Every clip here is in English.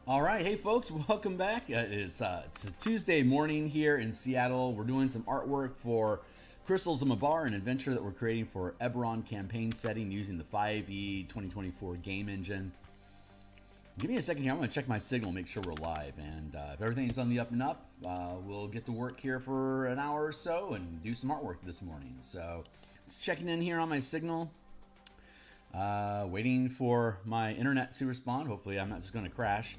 All right, hey folks, welcome back. It's a Tuesday morning here in Seattle. We're doing some artwork for Crystals of Mabar, an adventure that we're creating for Eberron campaign setting using the 5e 2024 game engine. Give me a second here. I'm going to check my signal, make sure we're live, and if everything's on the up and up, we'll get to work here for an hour or so and do some artwork this morning. So, just checking in here on my signal. Waiting for my internet to respond. Hopefully, I'm not just going to crash.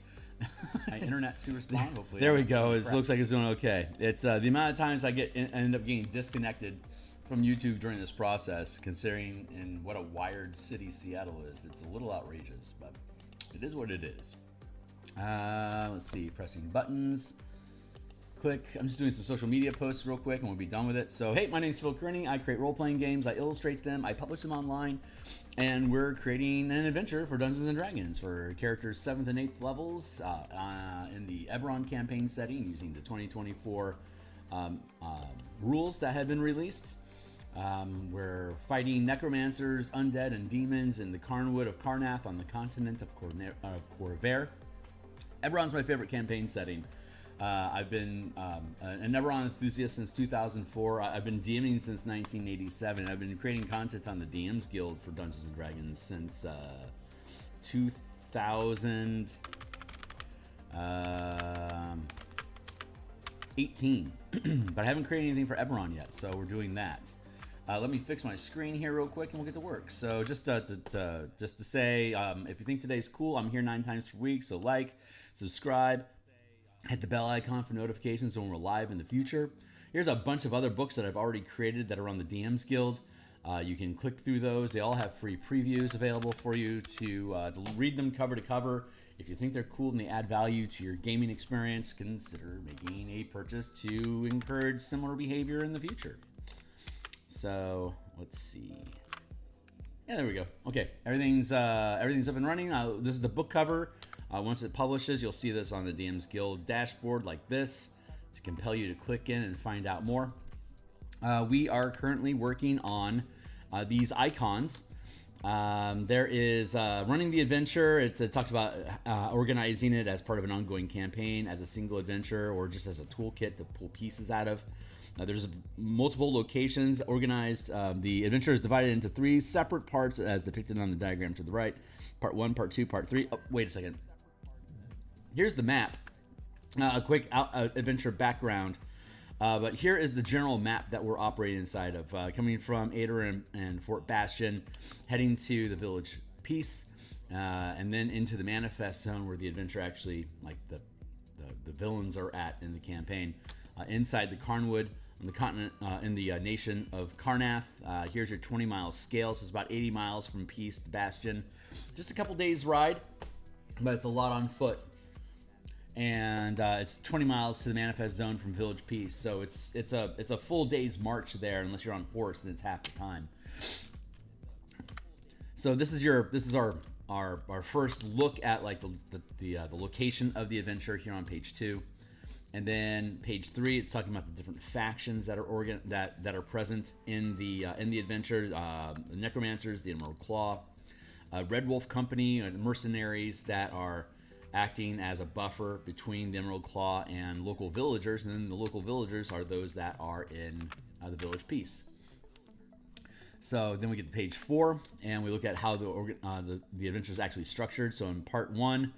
My internet to respond. Hopefully, there we go. It looks like it's doing okay. It's the amount of times I end up getting disconnected from YouTube during this process, considering in what a wired city Seattle is. It's a little outrageous, but it is what it is. Let's see. Pressing buttons. Click. I'm just doing some social media posts real quick and we'll be done with it. So, hey, my name's Phil Kearney. I create role-playing games. I illustrate them. I publish them online. And we're creating an adventure for Dungeons & Dragons for characters 7th and 8th levels in the Eberron campaign setting using the 2024 rules that have been released. We're fighting necromancers, undead, and demons in the Carnwood of Karrnath on the continent of Corvair. Eberron's my favorite campaign setting. I've been an Eberron enthusiast since 2004. I've been DMing since 1987. I've been creating content on the DMsGuild for Dungeons & Dragons since 2018. But I haven't created anything for Eberron yet, so we're doing that. Let me fix my screen here real quick and we'll get to work. So just to say, if you think today's cool, I'm here 9 times per week, so like, subscribe, hit the bell icon for notifications when we're live in the future. Here's a bunch of other books that I've already created that are on the DMsGuild. You can click through those. They all have free previews available for you to read them cover to cover. If you think they're cool and they add value to your gaming experience, consider making a purchase to encourage similar behavior in the future. So let's see. Yeah, there we go. Okay, everything's up and running. This is the book cover. Once it publishes, you'll see this on the DMsGuild dashboard like this to compel you to click in and find out more. We are currently working on these icons. There is running the adventure. It talks about organizing it as part of an ongoing campaign, as a single adventure, or just as a toolkit to pull pieces out of. There's multiple locations organized. The adventure is divided into 3 separate parts as depicted on the diagram to the right. Part 1, Part 2, Part 3. Oh, wait a second. Here's the map. A quick adventure background. But here is the general map that we're operating inside of. Coming from Eberron and Fort Bastion, heading to the Village Peace, and then into the Manifest Zone where the adventure actually, like the villains are at in the campaign. Inside the Carnwood, on the continent, in the nation of Karrnath. Here's your 20-mile scale, so it's about 80 miles from Peace to Bastion. Just a couple days ride, but it's a lot on foot. And it's 20 miles to the Manifest Zone from Village Peace, so it's a full day's march there. Unless you're on horse, then it's half the time. So this is our first look at like the location of the adventure here on page 2. And then page 3, it's talking about the different factions that are that are present in the adventure. The Necromancers, the Emerald Claw, Red Wolf Company, mercenaries that are acting as a buffer between the Emerald Claw and local villagers. And then the local villagers are those that are in the Village Peace. So then we get to page 4, and we look at how the adventure is actually structured. So in part 1.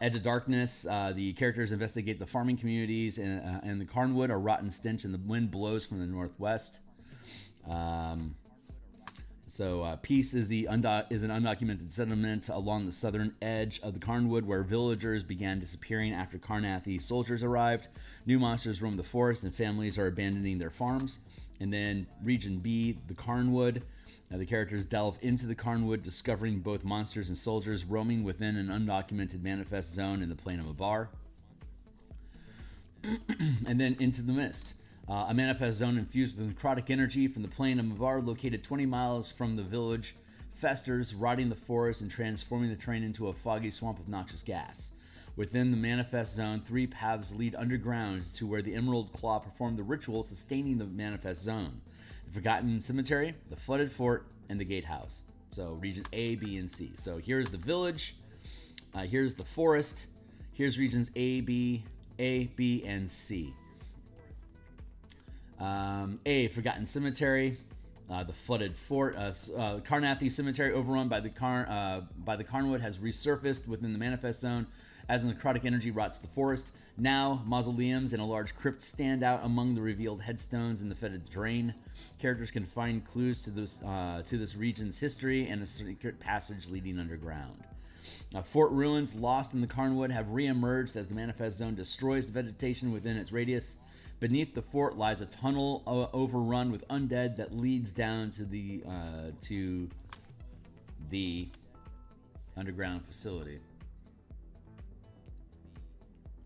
Edge of Darkness, the characters investigate the farming communities and the Carnwood, a rotten stench, and the wind blows from the northwest. Peace is an undocumented settlement along the southern edge of the Carnwood, where villagers began disappearing after Karrnathi soldiers arrived. New monsters roam the forest, and families are abandoning their farms. And then Region B, the Carnwood. The characters delve into the Carnwood, discovering both monsters and soldiers roaming within an undocumented manifest zone in the Plain of Mabar. And then Into the Mist, a manifest zone infused with necrotic energy from the Plain of Mabar, located 20 miles from the village, festers, rotting the forest and transforming the terrain into a foggy swamp of noxious gas. Within the manifest zone, 3 paths lead underground to where the Emerald Claw performed the ritual sustaining the manifest zone. The Forgotten Cemetery, the Flooded Fort, and the Gatehouse. So region A, B, and C. So here's the village. Here's the forest. Here's regions A, B, and C. A, Forgotten Cemetery, the Flooded Fort. Carnathi Cemetery, overrun by the Carnwood, has resurfaced within the manifest zone as necrotic energy rots the forest. Now, mausoleums and a large crypt stand out among the revealed headstones in the fetid terrain. Characters can find clues to this region's history and a secret passage leading underground. Fort ruins lost in the Carnwood have re-emerged as the manifest zone destroys the vegetation within its radius. Beneath the fort lies a tunnel overrun with undead that leads down to the underground facility.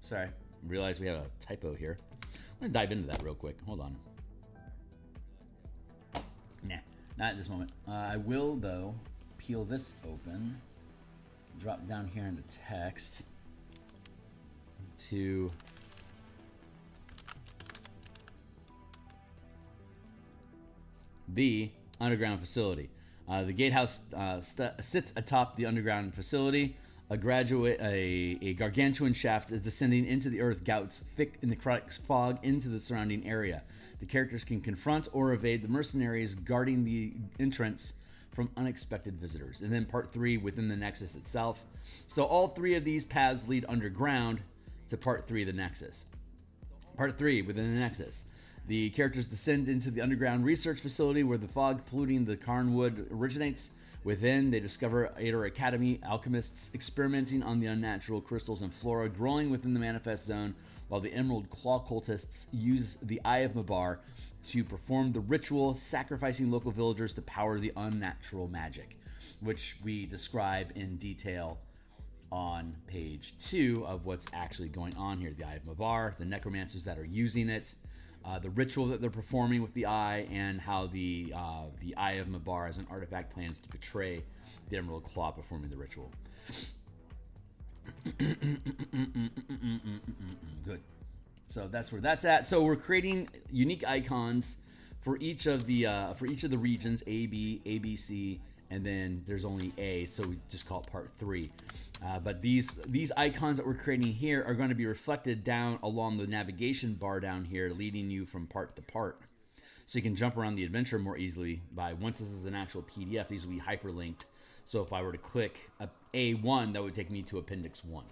Sorry, I realize we have a typo here. I'm gonna dive into that real quick. Hold on. Nah, not at this moment. I will, though, peel this open, drop down here into text to the underground facility. The gatehouse sits atop the underground facility. A gargantuan shaft is descending into the earth, gouts thick necrotic fog into the surrounding area. The characters can confront or evade the mercenaries guarding the entrance from unexpected visitors. And then part 3 within the Nexus itself. So all 3 of these paths lead underground to part 3 of the Nexus. Part 3 within the Nexus. The characters descend into the underground research facility where the fog polluting the Carnwood originates. Within, they discover Aether Academy alchemists experimenting on the unnatural crystals and flora growing within the manifest zone, while the Emerald Claw cultists use the Eye of Mabar to perform the ritual, sacrificing local villagers to power the unnatural magic, which we describe in detail on page 2 of what's actually going on here. The Eye of Mabar, the necromancers that are using it, the ritual that they're performing with the eye, and how the Eye of Mabar as an artifact plans to betray the Emerald Claw performing the ritual. Good. So that's where that's at. So we're creating unique icons for each of the regions, A, B, A, B, C, and then there's only A, so we just call it part 3. But these icons that we're creating here are going to be reflected down along the navigation bar down here, leading you from part to part. So you can jump around the adventure more easily once this is an actual PDF, these will be hyperlinked. So if I were to click A1, that would take me to Appendix 1.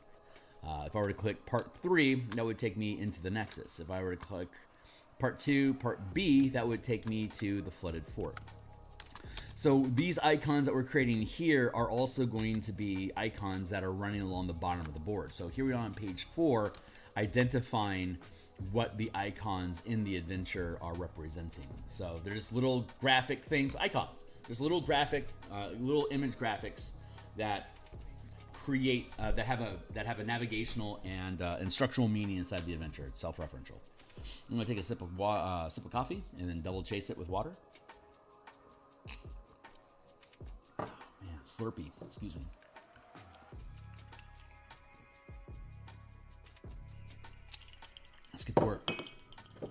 If I were to click part 3, that would take me into the Nexus. If I were to click part 2, part B, that would take me to the Flooded Fort. So these icons that we're creating here are also going to be icons that are running along the bottom of the board. So here we are on page 4, identifying what the icons in the adventure are representing. So there's little graphic things, icons. There's little little image graphics that create that have a navigational and instructional meaning inside the adventure. It's self-referential. I'm gonna take a sip of coffee and then double chase it with water. Man, slurpee. Excuse me. Let's get to work. When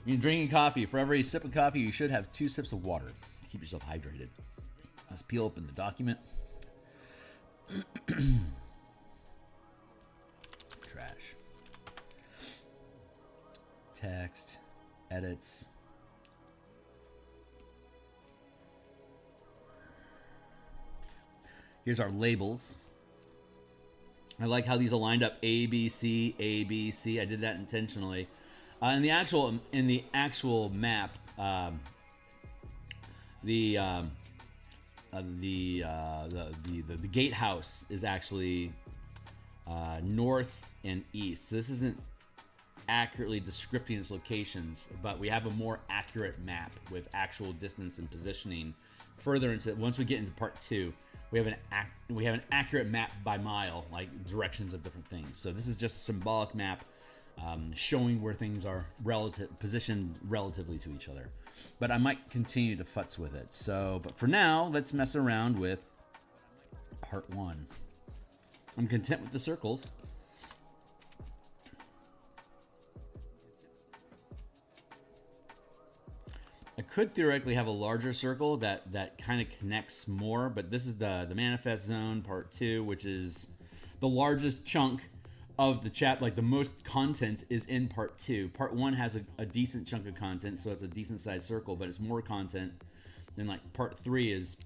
you're drinking coffee, for every sip of coffee, you should have 2 sips of water to keep yourself hydrated. Let's peel open the document. Trash. Text. Edits. Here's our labels. I like how these are lined up A, B, C, A, B, C. I did that intentionally. In the actual map, the gatehouse is actually north and east. So this isn't accurately descripting its locations, but we have a more accurate map with actual distance and positioning. Further into once we get into part 2, we have an accurate map by mile, like directions of different things. So this is just a symbolic map showing where things are positioned relatively to each other. But I might continue to futz with it. So, but for now, let's mess around with part 1. I'm content with the circles. I could theoretically have a larger circle that kind of connects more, but this is the manifest zone part 2, which is the largest chunk of the like the most content is in part 2. Part 1 has a decent chunk of content, so it's a decent sized circle, but it's more content. Then like part 3 is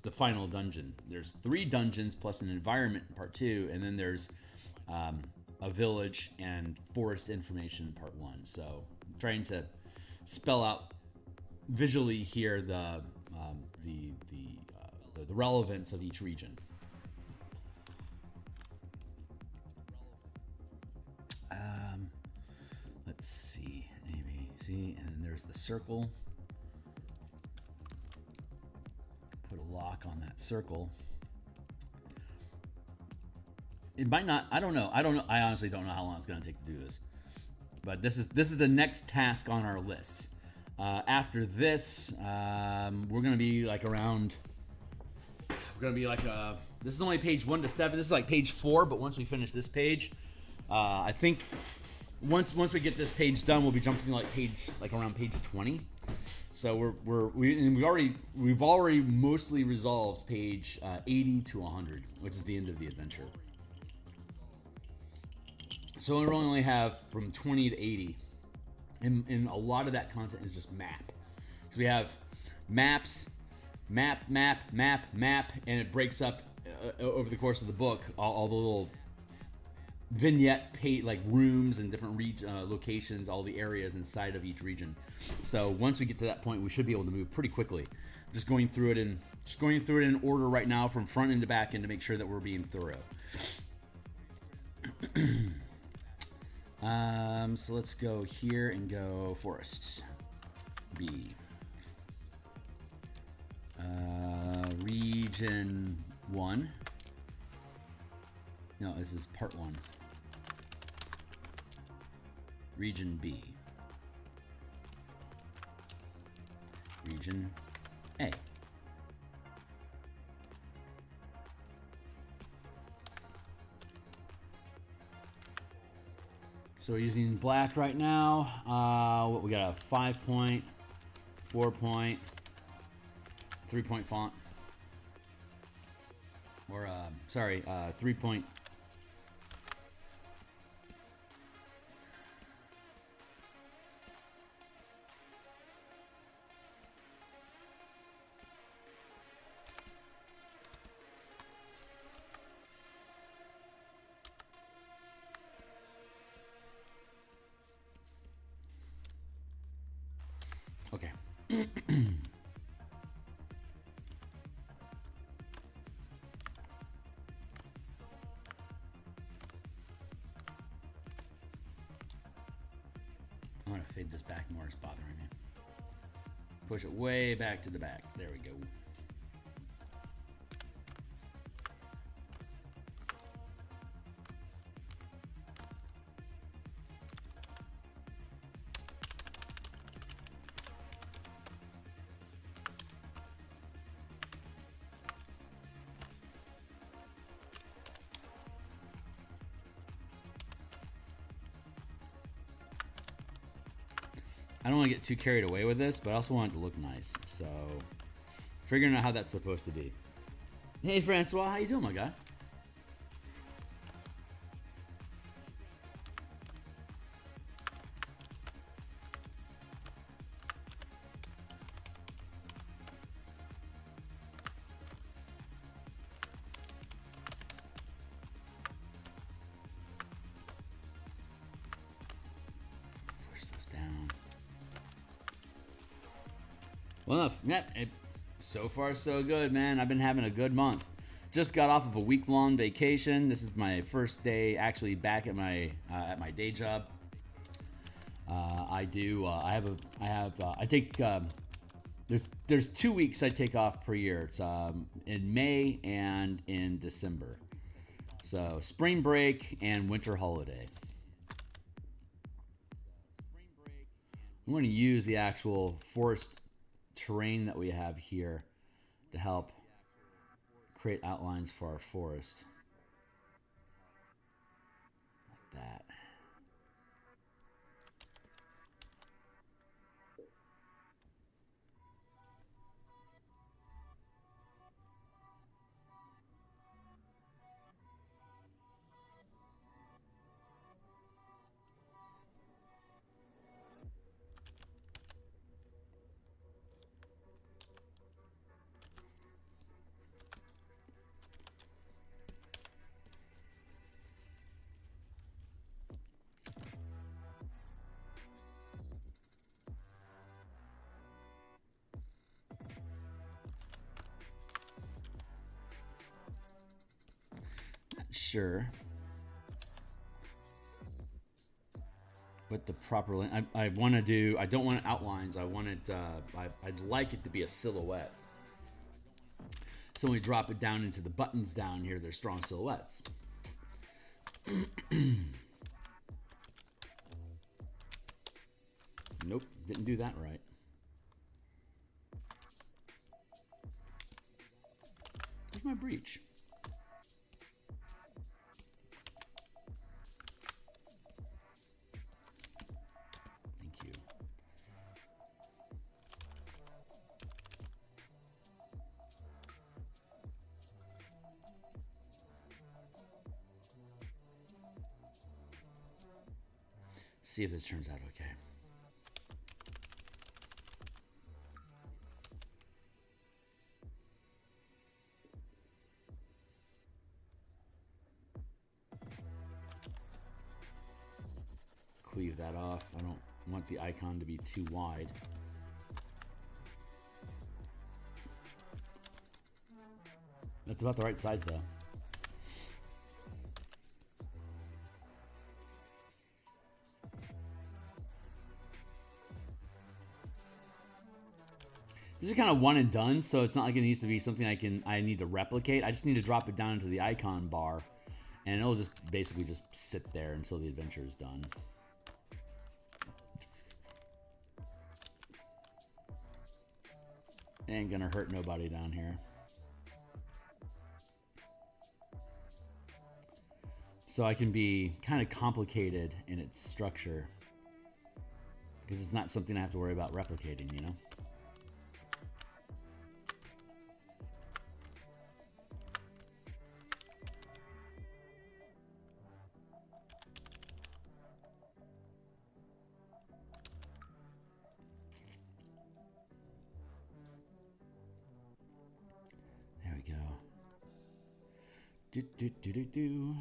the final dungeon. There's 3 dungeons plus an environment in part 2, and then there's a village and forest information in part 1. So I'm trying to spell out visually here the relevance of each region. Let's see, maybe see, and then there's the circle. Put a lock on that circle. It might not. I don't know. I honestly don't know how long it's going to take to do this. But this is the next task on our list. After this, we're going to be like around. We're going to be like this is only page 1 to 7. This is like page 4. But once we finish this page, I think once we get this page done, we'll be jumping like around page 20. So we've already mostly resolved page 80 to 100, which is the end of the adventure. So we really only have from 20 to 80, and a lot of that content is just map. So we have maps, map, and it breaks up over the course of the book all the little vignette like rooms and different locations, all the areas inside of each region. So once we get to that point, we should be able to move pretty quickly. Just going through it in order right now from front end to back end to make sure that we're being thorough. So let's go here and go forest B. Region 1. No, this is part 1. Region B. Region A. So we're using black right now. What we got, a 5-point, 4-point, 3-point font. Or 3-point. Okay. I'm gonna fade this back more, it's bothering me. Push it way back to the back. There we go. I don't want to get too carried away with this, but I also want it to look nice. So, figuring out how that's supposed to be. Hey, Francois, how you doing, my guy? Push this down. Well, so far so good, man. I've been having a good month. Just got off of a week-long vacation. This is my first day actually back at my day job. I take there's 2 weeks I take off per year. It's in May and in December. So spring break and winter holiday. I'm going to use the actual forest terrain that we have here to help create outlines for our forest. Like that. sure what the proper length. I want to do. I don't want outlines. I want it. I'd like it to be a silhouette. So when we drop it down into the buttons down here, they're strong silhouettes. Nope, didn't do that right. Where's my breach? Thank you. See if this turns out okay. Cleave that off. I don't want the icon to be too wide. That's about the right size though. This is kind of one and done, so it's not like it needs to be something I need to replicate. I just need to drop it down into the icon bar, and it'll just basically just sit there until the adventure is done. It ain't gonna hurt nobody down here. So I can be kind of complicated in its structure, because it's not something I have to worry about replicating, you know? Do.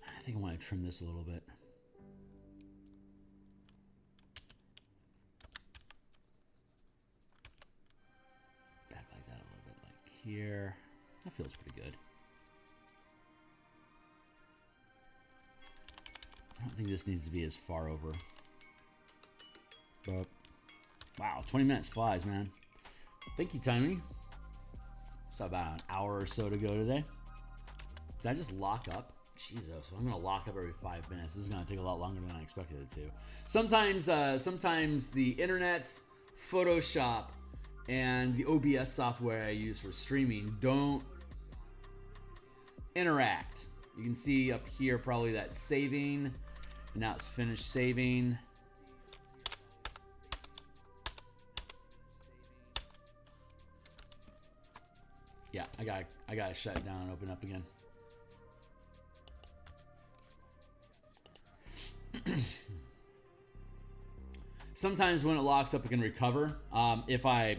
I think I want to trim this a little bit. Back like that a little bit, like here. That feels pretty good. I don't think this needs to be as far over. But wow, 20 minutes flies, man. Thank you, Timmy. It's about an hour or so to go today. Did I just lock up? Jesus, I'm gonna lock up every 5 minutes. This is gonna take a lot longer than I expected it to. Sometimes the internet's Photoshop and the OBS software I use for streaming don't interact. You can see up here probably that saving, and now it's finished saving. Yeah, I gotta shut it down and open up again. Sometimes when it locks up, it can recover. If I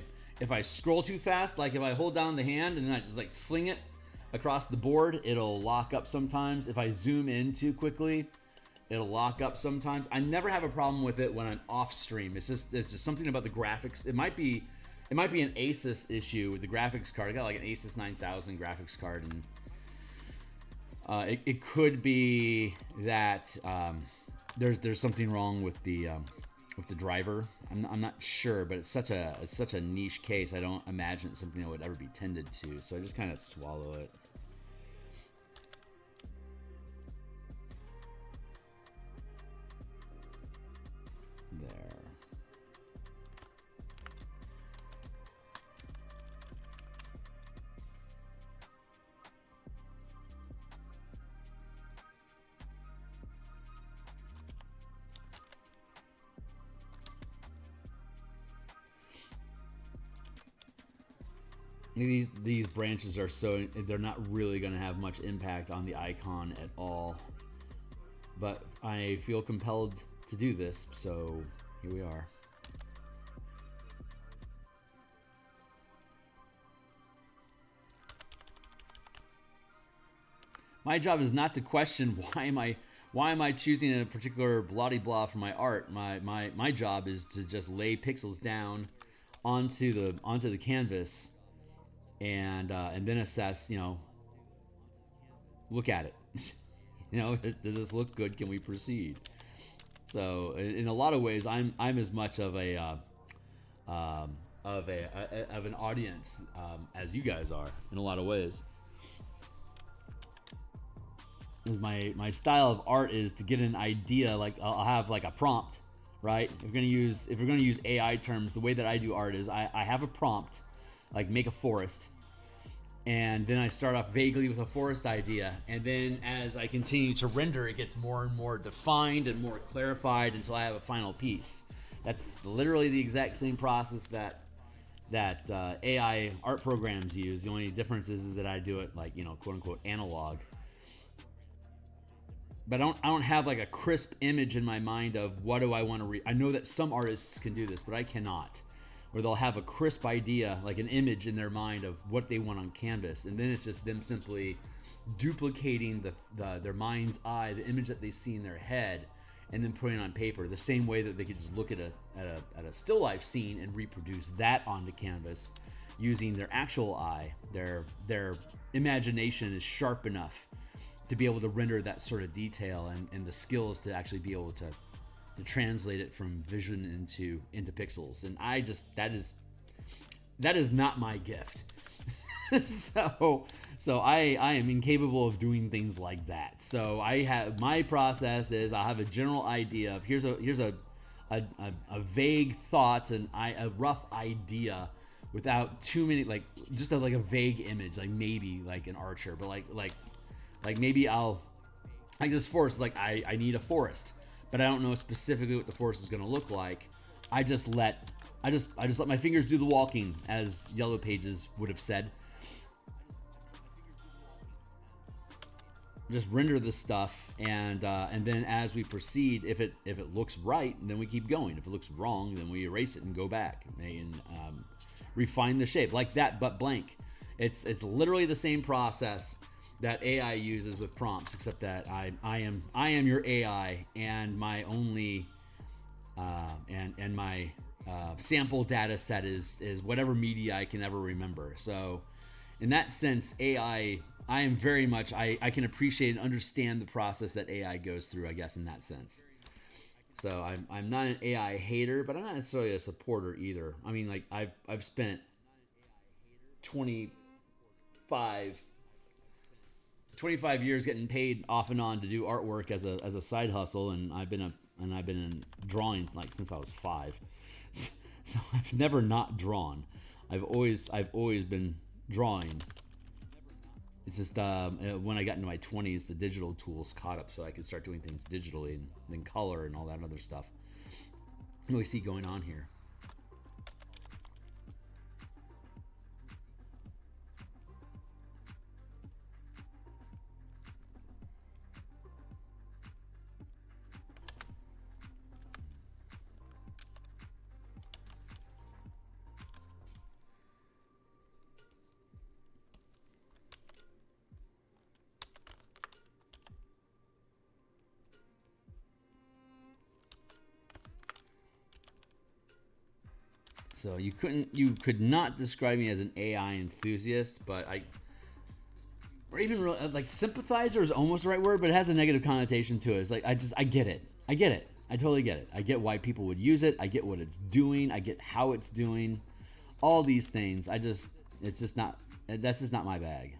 scroll too fast, like if I hold down the hand and then I just like fling it across the board, it'll lock up sometimes. If I zoom in too quickly, it'll lock up sometimes. I never have a problem with it when I'm off stream. It's just something about the graphics. It might be an Asus issue with the graphics card. I got like an Asus 9000 graphics card, and it could be that there's something wrong with the driver. I'm not sure, but it's such a niche case. I don't imagine it's something that would ever be tended to. So I just kind of swallow it. There. These branches are they're not really going to have much impact on the icon at all, but I feel compelled to do this, so here we are. My job is not to question why am I choosing a particular blah for my art. My job is to just lay pixels down onto the canvas and then assess, look at it. Does this look good? Can we proceed? So in a lot of ways, I'm as much of an audience as you guys are in a lot of ways. Because my style of art is to get an idea. Like I'll have like a prompt, right? If we're gonna use AI terms, the way that I do art is I have a prompt, like make a forest, and then I start off vaguely with a forest idea, and then as I continue to render, it gets more and more defined and more clarified until I have a final piece. That's literally the exact same process that AI art programs use. The only difference is that I do it like, quote unquote analog. But I don't have like a crisp image in my mind of what do I want to I know that some artists can do this, but I cannot. Where they'll have a crisp idea, like an image in their mind of what they want on canvas, and then it's just them simply duplicating their mind's eye, the image that they see in their head, and then putting it on paper. The same way that they could just look at a still life scene and reproduce that onto canvas using their actual eye. Their imagination is sharp enough to be able to render that sort of detail, and the skills to actually be able to translate it from vision into pixels. And that is not my gift. so I am incapable of doing things like that. So my process is I have a general idea of here's a vague thought and a rough idea without too many, like just like a vague image, like maybe like an archer, but like maybe like this forest, like I need a forest, but I don't know specifically what the forest is going to look like. I just let my fingers do the walking, as Yellow Pages would have said. Just render the stuff, and then as we proceed, if it looks right, then we keep going. If it looks wrong, then we erase it and go back and refine the shape like that, but blank. It's literally the same process that AI uses with prompts, except that I am your AI, and my only and my sample data set is whatever media I can ever remember. So in that sense, AI, I am very much, I can appreciate and understand the process that AI goes through, I guess, in that sense. So I'm not an AI hater, but I'm not necessarily a supporter either. I mean, like I've spent 25 years getting paid off and on to do artwork as a side hustle, and I've been in drawing like since I was 5. So I've never not drawn. I've always been drawing. It's just when I got into my 20s, the digital tools caught up, so I could start doing things digitally and then color and all that other stuff. What do we see going on here? So you could not describe me as an AI enthusiast, but or even like sympathizer is almost the right word, but it has a negative connotation to it. It's like I get it. I totally get it. I get why people would use it. I get what it's doing. I get how it's doing. All these things. That's just not my bag.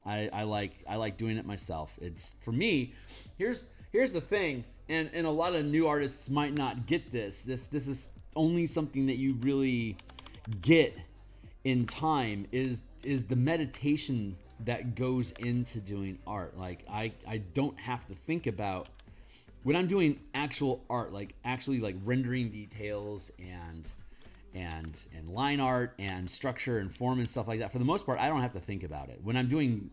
I like doing it myself. It's for me. Here's the thing, and a lot of new artists might not get this. This is only something that you really get in time is the meditation that goes into doing art. Like I don't have to think about when I'm doing actual art, like actually like rendering details and line art and structure and form and stuff like that. For the most part, I don't have to think about it. When I'm doing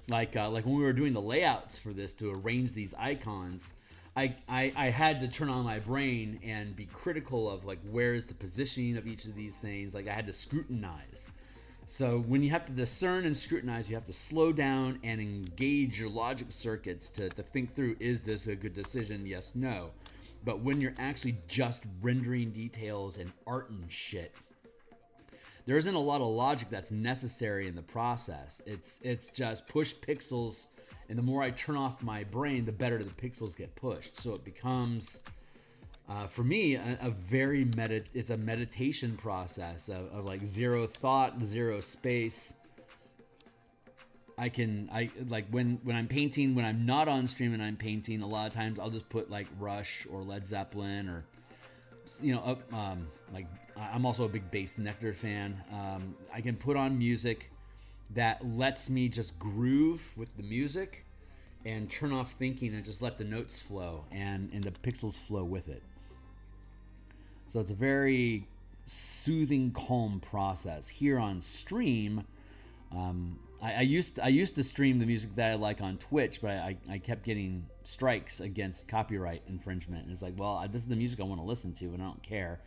like when we were doing the layouts for this to arrange these icons, I had to turn on my brain and be critical of like where's the positioning of each of these things. Like I had to scrutinize. So when you have to discern and scrutinize, you have to slow down and engage your logic circuits to think through, is this a good decision? Yes, no. But when you're actually just rendering details and art and shit, there isn't a lot of logic that's necessary in the process. It's just push pixels, and the more I turn off my brain, the better the pixels get pushed. So it becomes, for me, a very it's a meditation process of like zero thought, zero space. I like when I'm painting, when I'm not on stream and I'm painting, a lot of times I'll just put like Rush or Led Zeppelin, or like I'm also a big Bass Nectar fan. I can put on music that lets me just groove with the music and turn off thinking and just let the notes flow and the pixels flow with it. So it's a very soothing, calm process. Here on stream, I used to stream the music that I like on Twitch, but I kept getting strikes against copyright infringement. And it's like, well, this is the music I want to listen to, and I don't care.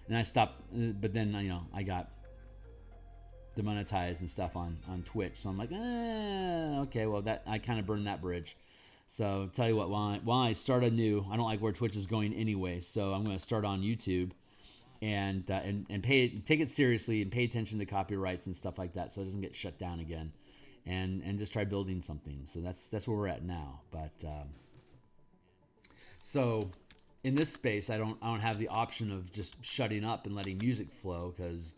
And I stopped, but then I got demonetized and stuff on Twitch. So I'm like, okay, well that I kind of burned that bridge. So tell you what, while I start anew, I don't like where Twitch is going anyway. So I'm going to start on YouTube and take it seriously and pay attention to copyrights and stuff like that, so it doesn't get shut down again, and just try building something. So that's where we're at now. But so in this space, I don't have the option of just shutting up and letting music flow, because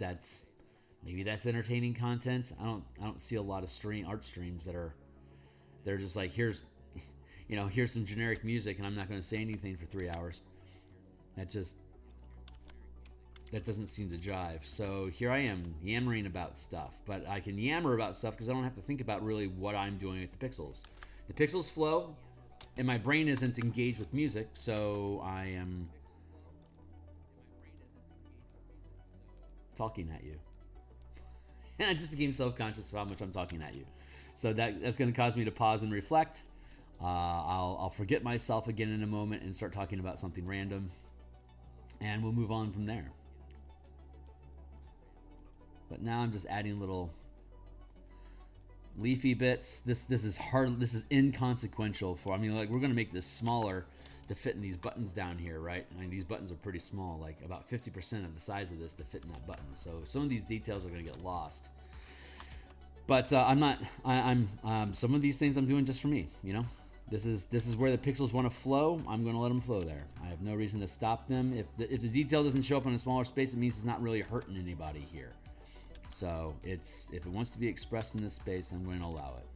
maybe that's entertaining content. I don't see a lot of art streams they're just like, here's some generic music and I'm not going to say anything for 3 hours. That doesn't seem to jive. So here I am yammering about stuff, but I can yammer about stuff because I don't have to think about really what I'm doing with the pixels. The pixels flow, and my brain isn't engaged with music, so I am talking at you. And I just became self-conscious of how much I'm talking at you. So that's going to cause me to pause and reflect. I'll forget myself again in a moment and start talking about something random, and we'll move on from there. But now I'm just adding little leafy bits. This is hard. This is inconsequential we're going to make this smaller to fit in these buttons down here, right? I mean, these buttons are pretty small, like about 50% of the size of this to fit in that button. So some of these details are going to get lost. But I'm some of these things I'm doing just for me, This is where the pixels want to flow. I'm going to let them flow there. I have no reason to stop them. If the detail doesn't show up in a smaller space, it means it's not really hurting anybody here. So if it wants to be expressed in this space, I'm going to allow it.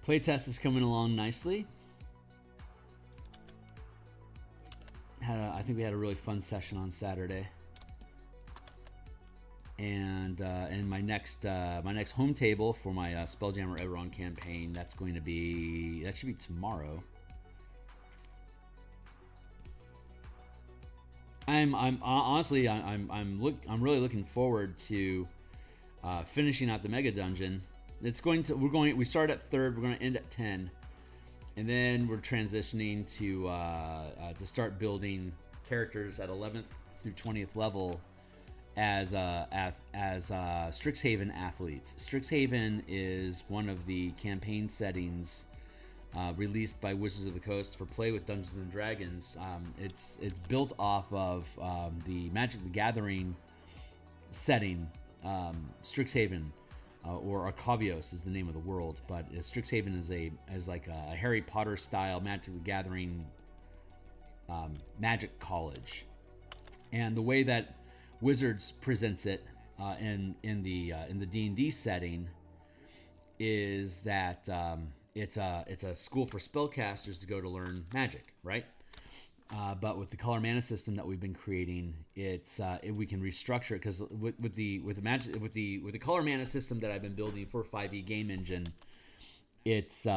Playtest is coming along nicely. I think we had a really fun session on Saturday, and my next home table for my Spelljammer Eberron campaign, that should be tomorrow. I'm honestly really looking forward to finishing out the mega dungeon. We start at 3rd, we're going to end at 10, and then we're transitioning to start building characters at 11th through 20th level as Strixhaven athletes. Strixhaven is one of the campaign settings released by Wizards of the Coast for play with Dungeons and Dragons. It's built off of the Magic the Gathering setting, Strixhaven. Or Arcavios is the name of the world, but Strixhaven is like a Harry Potter style Magic the Gathering magic college, and the way that Wizards presents it in the D&D setting is that it's a school for spellcasters to go to learn magic, right? But with the color mana system that we've been creating, we can restructure it, because with the color mana system that I've been building for 5e game engine, it's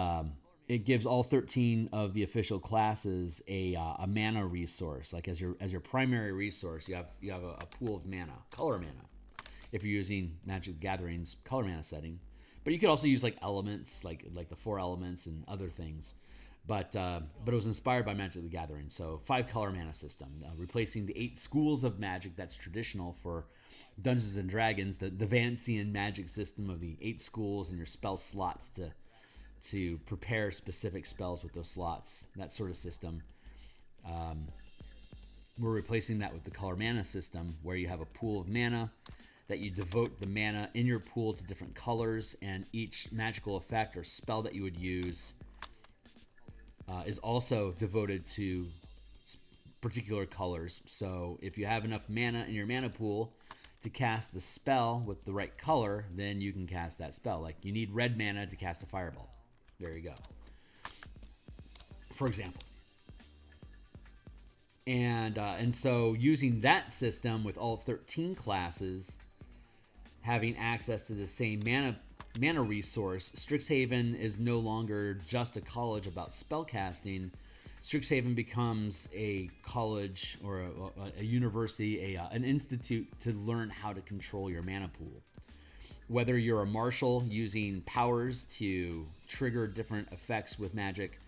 it gives all 13 of the official classes a mana resource. Like as your primary resource, you have a pool of mana, color mana, if you're using Magic the Gathering's color mana setting. But you could also use like elements, like the 4 elements and other things. But it was inspired by Magic the Gathering. So 5 color mana system, replacing the 8 schools of Magic that's traditional for Dungeons and Dragons, the Vancian Magic system of the 8 schools and your spell slots to prepare specific spells with those slots, that sort of system. We're replacing that with the color mana system, where you have a pool of mana that you devote the mana in your pool to different colors, and each magical effect or spell that you would use is also devoted to particular colors. So if you have enough mana in your mana pool to cast the spell with the right color, then you can cast that spell. Like you need red mana to cast a fireball. There you go. For example. And so using that system with all 13 classes having access to the same mana resource, Strixhaven is no longer just a college about spellcasting. Strixhaven becomes a college or a university, an institute to learn how to control your mana pool. Whether you're a marshal using powers to trigger different effects with magic,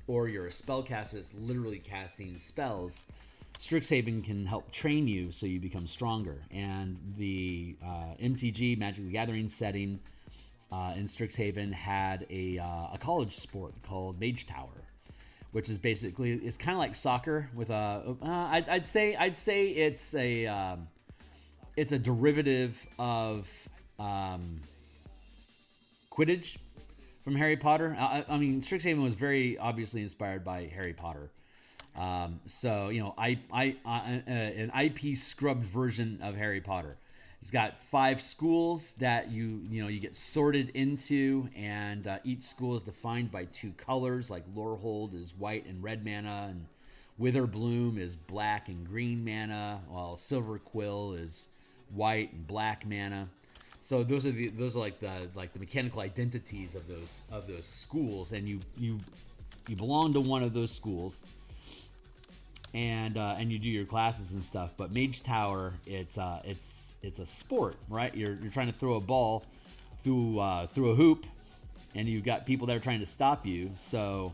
or you're a spellcaster that's literally casting spells, Strixhaven can help train you so you become stronger. And the MTG, Magic the Gathering setting in Strixhaven had a college sport called Mage Tower, which is basically, it's kind of like soccer with a I'd say it's a derivative of Quidditch from Harry Potter. I mean, Strixhaven was very obviously inspired by Harry Potter. So, you know, an IP scrubbed version of Harry Potter. It's got 5 schools that you get sorted into, and each school is defined by 2 colors. Like Lorehold is white and red mana, and Witherbloom is black and green mana, while Silver Quill is white and black mana. So those are like the mechanical identities of those schools, and you belong to one of those schools, and you do your classes and stuff. But Mage Tower, it's a sport, right? You're trying to throw a ball through a hoop, and you've got people that are trying to stop you. So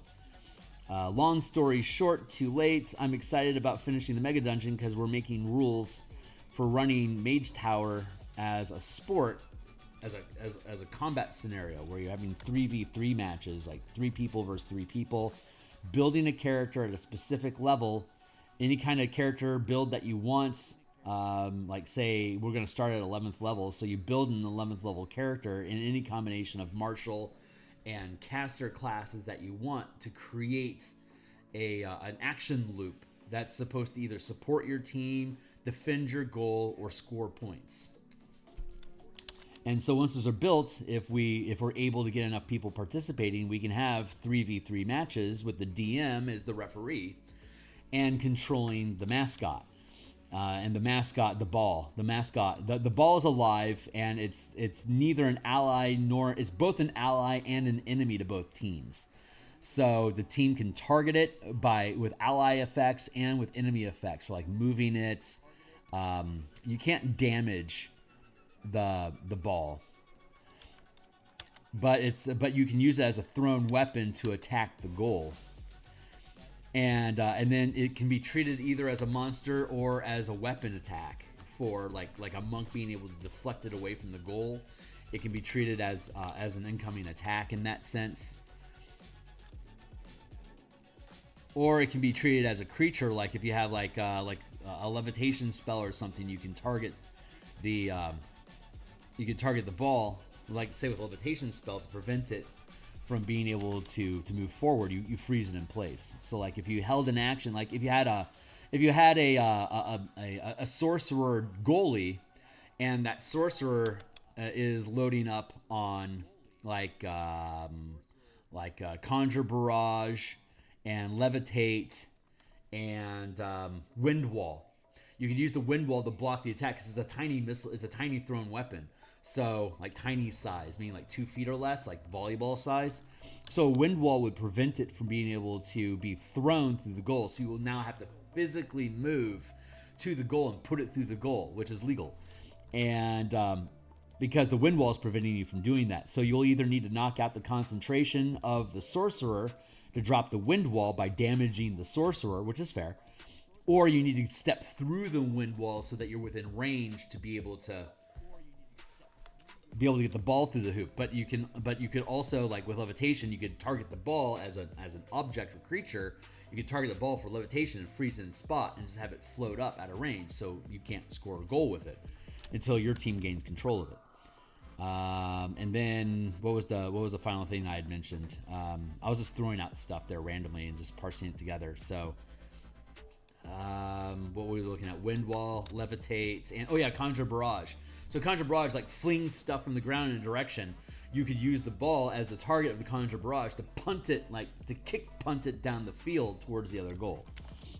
long story short, too late. I'm excited about finishing the Mega Dungeon because we're making rules for running Mage Tower as a sport, as a combat scenario where you're having 3v3 matches, like 3 people versus 3 people, building a character at a specific level, any kind of character build that you want. Like say we're going to start at 11th level, so you build an 11th level character in any combination of martial and caster classes that you want to create an action loop that's supposed to either support your team, defend your goal, or score points. And so once those are built, if we're able to get enough people participating, we can have 3v3 matches with the DM as the referee and controlling the mascot. And the mascot, the ball. The ball is alive, and it's neither an ally nor, it's both an ally and an enemy to both teams. So the team can target it with ally effects and with enemy effects, so like moving it. You can't damage the ball, but you can use it as a thrown weapon to attack the goal, and then it can be treated either as a monster or as a weapon attack. For like a monk being able to deflect it away from the goal, it can be treated as an incoming attack in that sense, or it can be treated as a creature. Like if you have like a levitation spell or something, you can target the ball, like say with a levitation spell, to prevent it from being able to move forward. You freeze it in place. So like if you held an action, like if you had a sorcerer goalie, and that sorcerer is loading up on Conjure Barrage and Levitate and Wind Wall. You can use the Wind Wall to block the attack because it's a tiny missile. It's a tiny thrown weapon. So like tiny size, meaning like 2 feet or less, like volleyball size. So a wind wall would prevent it from being able to be thrown through the goal. So you will now have to physically move to the goal and put it through the goal, which is legal. And because the wind wall is preventing you from doing that. So you'll either need to knock out the concentration of the sorcerer to drop the wind wall by damaging the sorcerer, which is fair, or you need to step through the wind wall so that you're within range to be able to get the ball through the hoop. But you could also, like with levitation, you could target the ball as an object or creature. You could target the ball for levitation and freeze it in spot and just have it float up out of range, so you can't score a goal with it until your team gains control of it. And then what was the final thing I had mentioned? I was just throwing out stuff there randomly and just parsing it together. So what were we looking at? Wind wall, levitate, and conjure barrage. So conjure barrage like flings stuff from the ground in a direction. You could use the ball as the target of the conjure barrage to punt it, like to punt it down the field towards the other goal.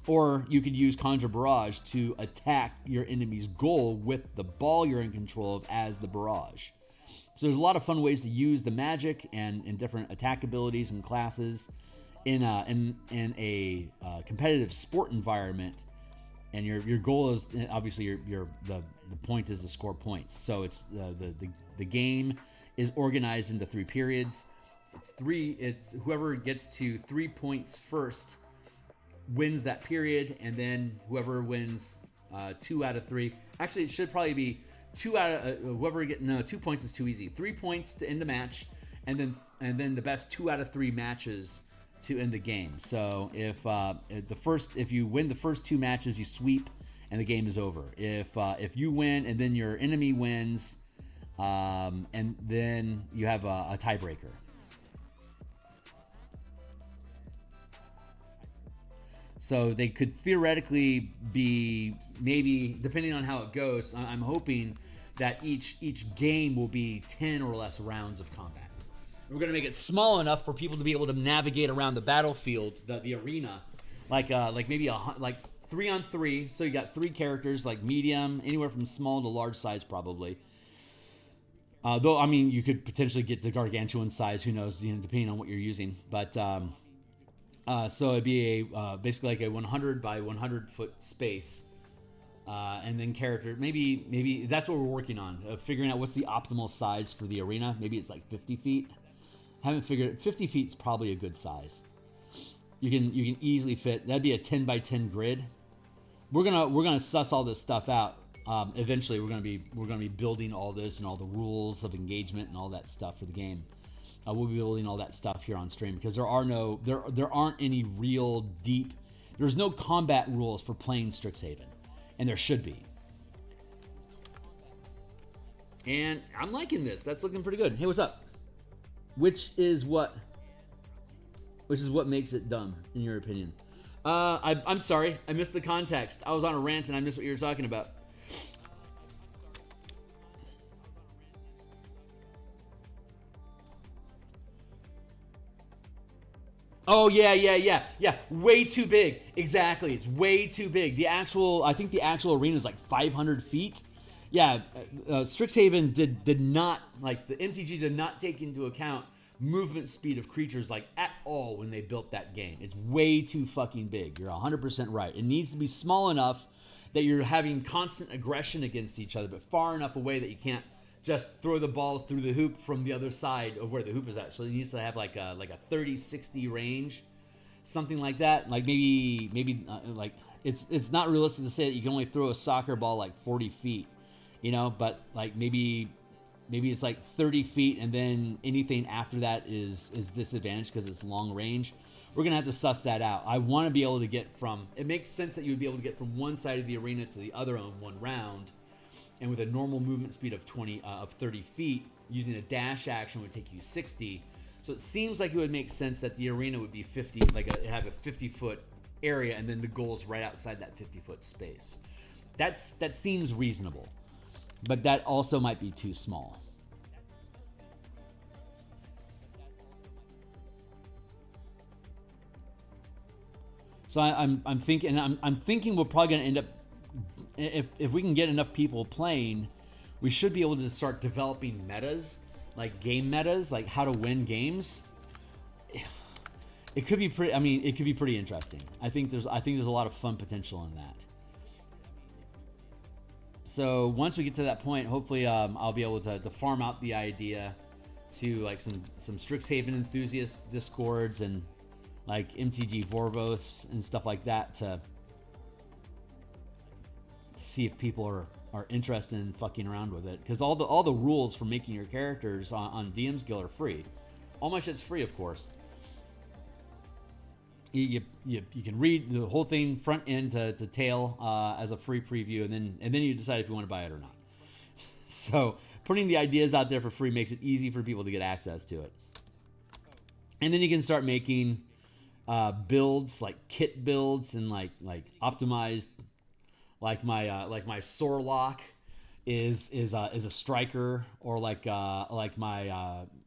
Or you could use conjure barrage to attack your enemy's goal with the ball you're in control of as the barrage. So there's a lot of fun ways to use the magic and different attack abilities and classes in a competitive sport environment. And your goal is obviously the point is to score points. So it's the game is organized into 3 periods. It's whoever gets to 3 points first wins that period, and then whoever wins 2 out of 3. Actually, it should probably be 2 out of whoever get 2 points is too easy. 3 points to end the match, and then the best 2 out of 3 matches to end the game. So if you win the first 2 matches, you sweep and the game is over. If you win and then your enemy wins, and then you have a tiebreaker. So they could theoretically be, maybe depending on how it goes, I'm hoping that each game will be 10 or less rounds of combat. We're going to make it small enough for people to be able to navigate around the battlefield, the arena, like maybe like 3-on-3. So you got 3 characters, like medium, anywhere from small to large size probably. Though I mean, you could potentially get to gargantuan size. Who knows? Depending on what you're using. But so it'd be basically like a 100 by 100 foot space. And then character, maybe that's what we're working on, figuring out what's the optimal size for the arena. Maybe it's like 50 feet. Haven't figured it. 50 feet is probably a good size. You can easily fit. That'd be a 10 by 10 grid. We're gonna suss all this stuff out. Eventually, we're gonna be building all this and all the rules of engagement and all that stuff for the game. We'll be building all that stuff here on stream because there aren't any real deep. There's no combat rules for playing Strixhaven. And there should be. And I'm liking this. That's looking pretty good. Hey, what's up? Which is what makes it dumb, in your opinion? I'm sorry. I missed the context. I was on a rant and I missed what you were talking about. Oh, yeah. Way too big. Exactly. It's way too big. I think the actual arena is like 500 feet. Yeah, Strixhaven did not, like, the MTG did not take into account movement speed of creatures, like, at all when they built that game. It's way too fucking big. You're 100% right. It needs to be small enough that you're having constant aggression against each other, but far enough away that you can't just throw the ball through the hoop from the other side of where the hoop is at. So it needs to have like a 30-60 range, something like that. Like maybe like it's not realistic to say that you can only throw a soccer ball like 40 feet, but like maybe it's like 30 feet, and then anything after that is disadvantaged because it's long range. We're gonna have to suss that out. I want to be able to get from. It makes sense that you would be able to get from one side of the arena to the other on one round. And with a normal movement speed of 30 feet, using a dash action would take you 60. So it seems like it would make sense that the arena would be 50, have a 50-foot area, and then the goal is right outside that 50-foot space. That seems reasonable, but that also might be too small. So I'm thinking we're probably going to end up, if we can get enough people playing, we should be able to start developing metas, like game metas, like how to win games. It could be pretty. I mean, it could be pretty interesting. I think there's a lot of fun potential in that. So once we get to that point, hopefully I'll be able to farm out the idea to like some Strixhaven enthusiast discords and like MTG Vorvoths and stuff like that to see if people are interested in fucking around with it. Because all the rules for making your characters on DMsGuild are free. All my shit's free, of course. You can read the whole thing front end to tail as a free preview, and then you decide if you want to buy it or not. So putting the ideas out there for free makes it easy for people to get access to it. And then you can start making builds, like kit builds, and like optimized. Like my Sorlock is a striker, or like my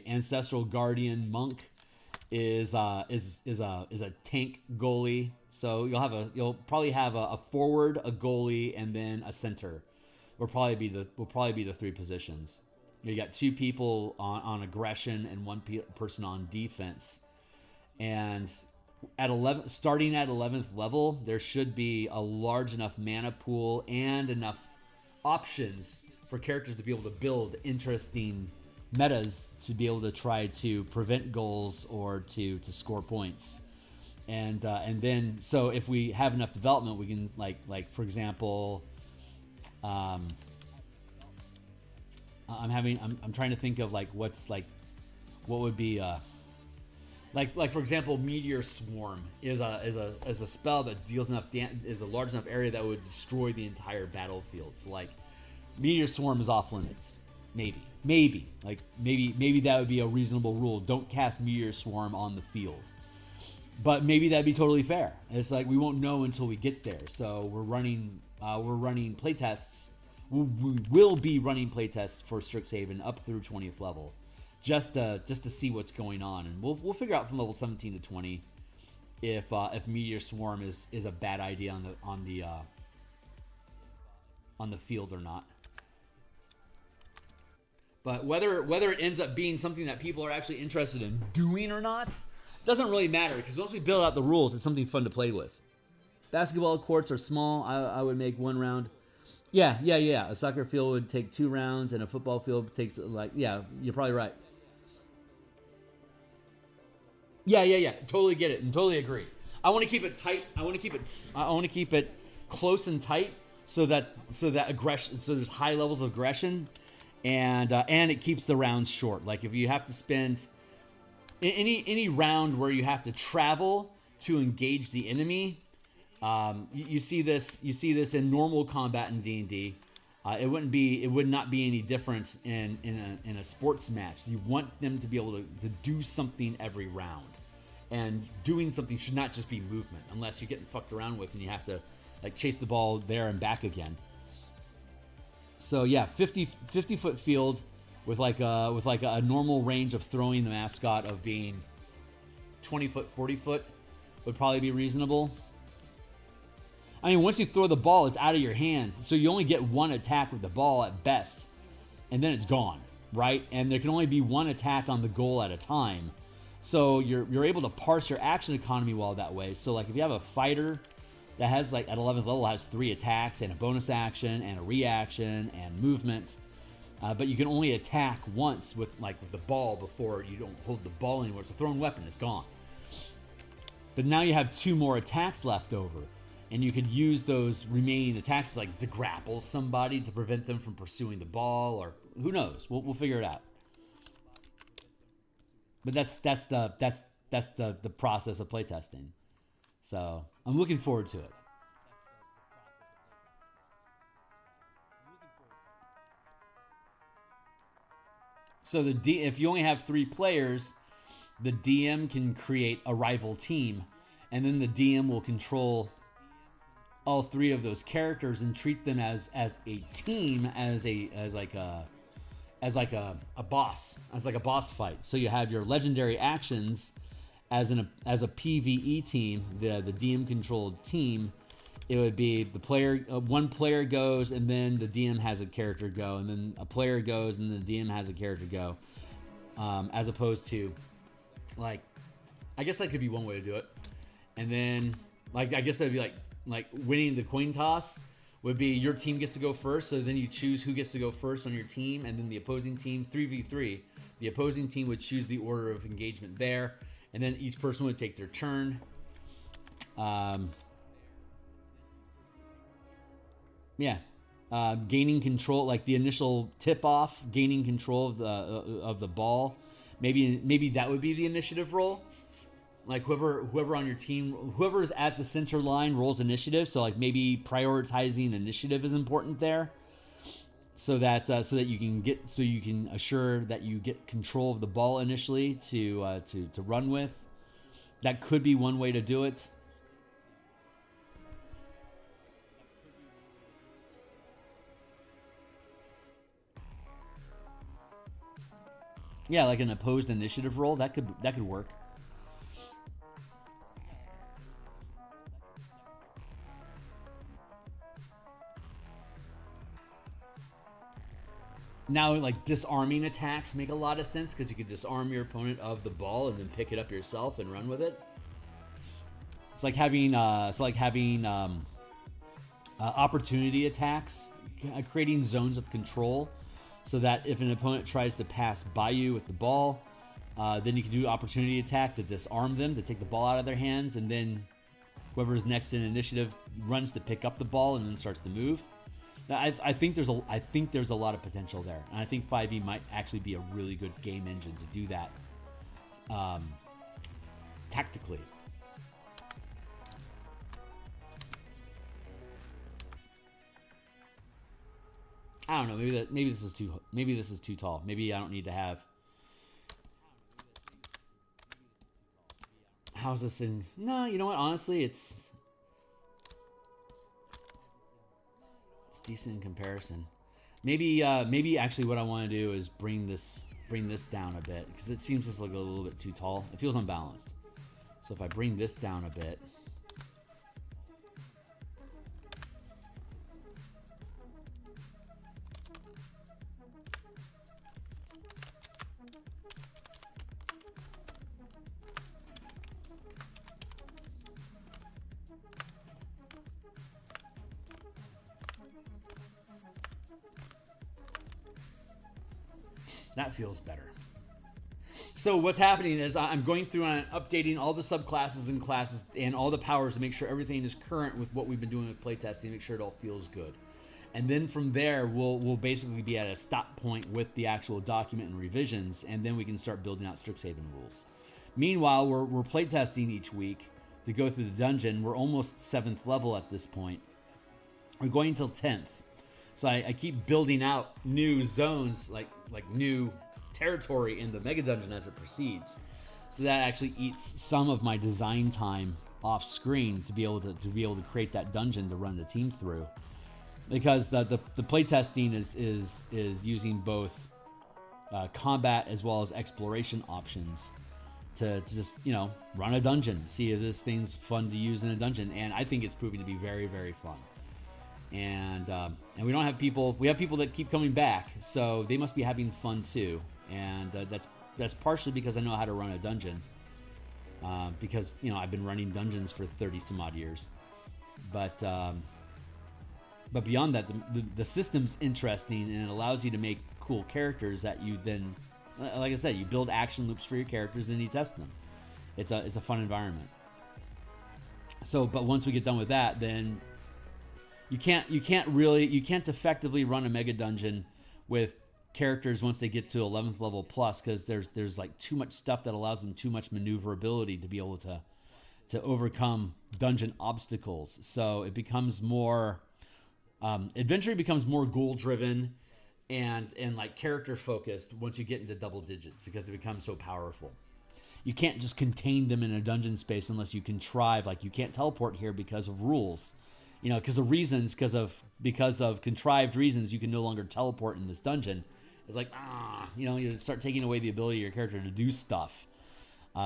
Ancestral Guardian Monk is a tank goalie. So you'll probably have a forward, a goalie, and then a center. Will probably be the three positions. You got two people on aggression and one person on defense. And starting at 11th level, there should be a large enough mana pool and enough options for characters to be able to build interesting metas to be able to try to prevent goals or to score points. And then, so if we have enough development, we can like for example, I'm trying to think of like what would be like for example, Meteor Swarm is a spell that deals is a large enough area that would destroy the entire battlefield. So like Meteor Swarm is off limits. Maybe that would be a reasonable rule. Don't cast Meteor Swarm on the field. But maybe that'd be totally fair. It's like we won't know until we get there. So we're running playtests. We will be running playtests for Strixhaven up through 20th level, just to see what's going on, and we'll figure out from level 17 to 20 if Meteor Swarm is a bad idea on the field or not. But whether it ends up being something that people are actually interested in doing or not doesn't really matter, because once we build out the rules, it's something fun to play with. Basketball courts are small. I would make 1 round. Yeah. A soccer field would take 2 rounds, and a football field takes you're probably right. Yeah. Totally get it and totally agree. I want to keep it tight. I want to keep it close and tight so that aggression. So there's high levels of aggression, and it keeps the rounds short. Like if you have to spend any round where you have to travel to engage the enemy, you see this in normal combat in D&D. It would not be any different in a sports match. You want them to be able to do something every round, and doing something should not just be movement, unless you're getting fucked around with and you have to like chase the ball there and back again. So yeah, 50 foot field with like a normal range of throwing the mascot of being 20 foot, 40 foot would probably be reasonable. I mean, once you throw the ball, it's out of your hands. So you only get 1 attack with the ball at best, and then it's gone, right? And there can only be 1 attack on the goal at a time. So you're able to parse your action economy well that way. So like if you have a fighter that has like at 11th level has 3 attacks and a bonus action and a reaction and movement, but you can only attack once with the ball before you don't hold the ball anymore. It's a thrown weapon. It's gone. But now you have 2 more attacks left over. And you could use those remaining attacks like to grapple somebody to prevent them from pursuing the ball, or who knows? We'll figure it out. But that's the process of playtesting. So I'm looking forward to it. So if you only have 3 players, the DM can create a rival team, and then the DM will control all 3 of those characters and treat them as a team, as a boss fight. So you have your legendary actions as a PvE team. The DM controlled team it would be the player, one player goes, and then the DM has a character go, and then a player goes, and the DM has a character go, as opposed to, like, I guess that could be one way to do it. And then, like, I guess that would be like winning the coin toss would be your team gets to go first, so then you choose who gets to go first on your team, and then the opposing team, 3v3, the opposing team would choose the order of engagement there, and then each person would take their turn. Gaining control, like the initial tip off, gaining control of the ball. Maybe that would be the initiative roll. Like whoever on your team, whoever's at the center line rolls initiative. So like maybe prioritizing initiative is important there, so that you can assure that you get control of the ball initially to run with. That could be one way to do it. Yeah, like an opposed initiative roll, that could work. Now, like, disarming attacks make a lot of sense because you could disarm your opponent of the ball and then pick it up yourself and run with it. It's like having opportunity attacks, creating zones of control, so that if an opponent tries to pass by you with the ball, then you can do opportunity attack to disarm them, to take the ball out of their hands, and then whoever's next in initiative runs to pick up the ball and then starts to move. I think there's a lot of potential there, and I think 5e might actually be a really good game engine to do that tactically. I don't know. Maybe this is too tall. Maybe I don't need to have. How's this in? No, you know what? Honestly, it's decent in comparison. Maybe actually what I want to do is bring this down a bit, because it seems just like a little bit too tall. It feels unbalanced. So if I bring this down a bit. That feels better. So what's happening is I'm going through and updating all the subclasses and classes and all the powers to make sure everything is current with what we've been doing with playtesting, make sure it all feels good. And then from there, we'll basically be at a stop point with the actual document and revisions, and then we can start building out Strixhaven rules. Meanwhile, we're playtesting each week to go through the dungeon. We're almost 7th level at this point. We're going until 10th. So I keep building out new zones, like new territory in the mega dungeon as it proceeds. So that actually eats some of my design time off screen to be able to create that dungeon to run the team through. Because the playtesting is using both combat as well as exploration options to just, run a dungeon, see if this thing's fun to use in a dungeon, and I think it's proving to be very, very fun. And we don't have people. We have people that keep coming back, so they must be having fun too. And that's partially because I know how to run a dungeon. Because I've been running dungeons for 30 some odd years. But beyond that, the system's interesting, and it allows you to make cool characters that you then, like I said, you build action loops for your characters and you test them. It's a fun environment. So, but once we get done with that, then you can't effectively run a mega dungeon with characters once they get to 11th level plus, because there's like too much stuff that allows them too much maneuverability to be able to overcome dungeon obstacles. So it becomes more adventure becomes more goal driven and like character focused once you get into double digits, because they become so powerful. You can't just contain them in a dungeon space unless you contrive, like you can't teleport here because of rules. Because of contrived reasons, you can no longer teleport in this dungeon. It's like, you start taking away the ability of your character to do stuff.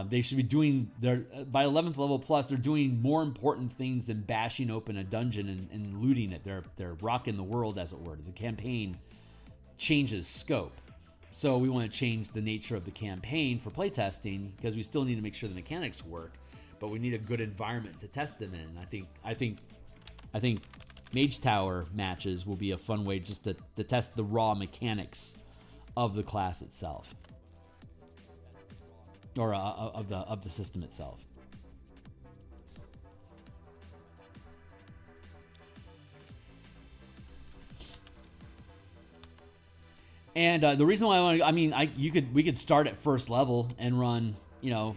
They should be doing their by 11th level plus. They're doing more important things than bashing open a dungeon and looting it. They're rocking the world, as it were. The campaign changes scope, so we want to change the nature of the campaign for playtesting because we still need to make sure the mechanics work, but we need a good environment to test them in. I think Mage Tower matches will be a fun way just to test the raw mechanics of the class itself. Or of the system itself. And the reason why we could start at first level and run,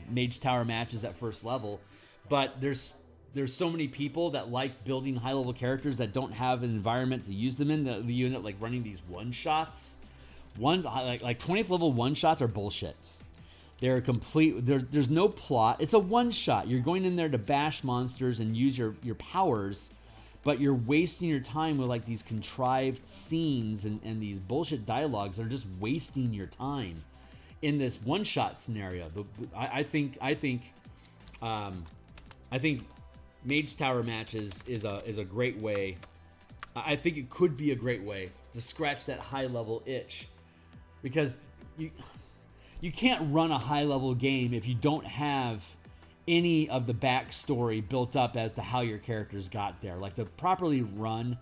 Mage Tower matches at first level, but there's so many people that like building high level characters that don't have an environment to use them in that you end up like running these one shots. Like 20th level one shots are bullshit. They're complete. There's no plot. It's a one shot. You're going in there to bash monsters and use your powers, but you're wasting your time with like these contrived scenes and these bullshit dialogues that are just wasting your time in this one shot scenario. I think Mage Tower matches is a great way. I think it could be a great way to scratch that high level itch, because you can't run a high-level game if you don't have any of the backstory built up as to how your characters got there. Like, to properly run,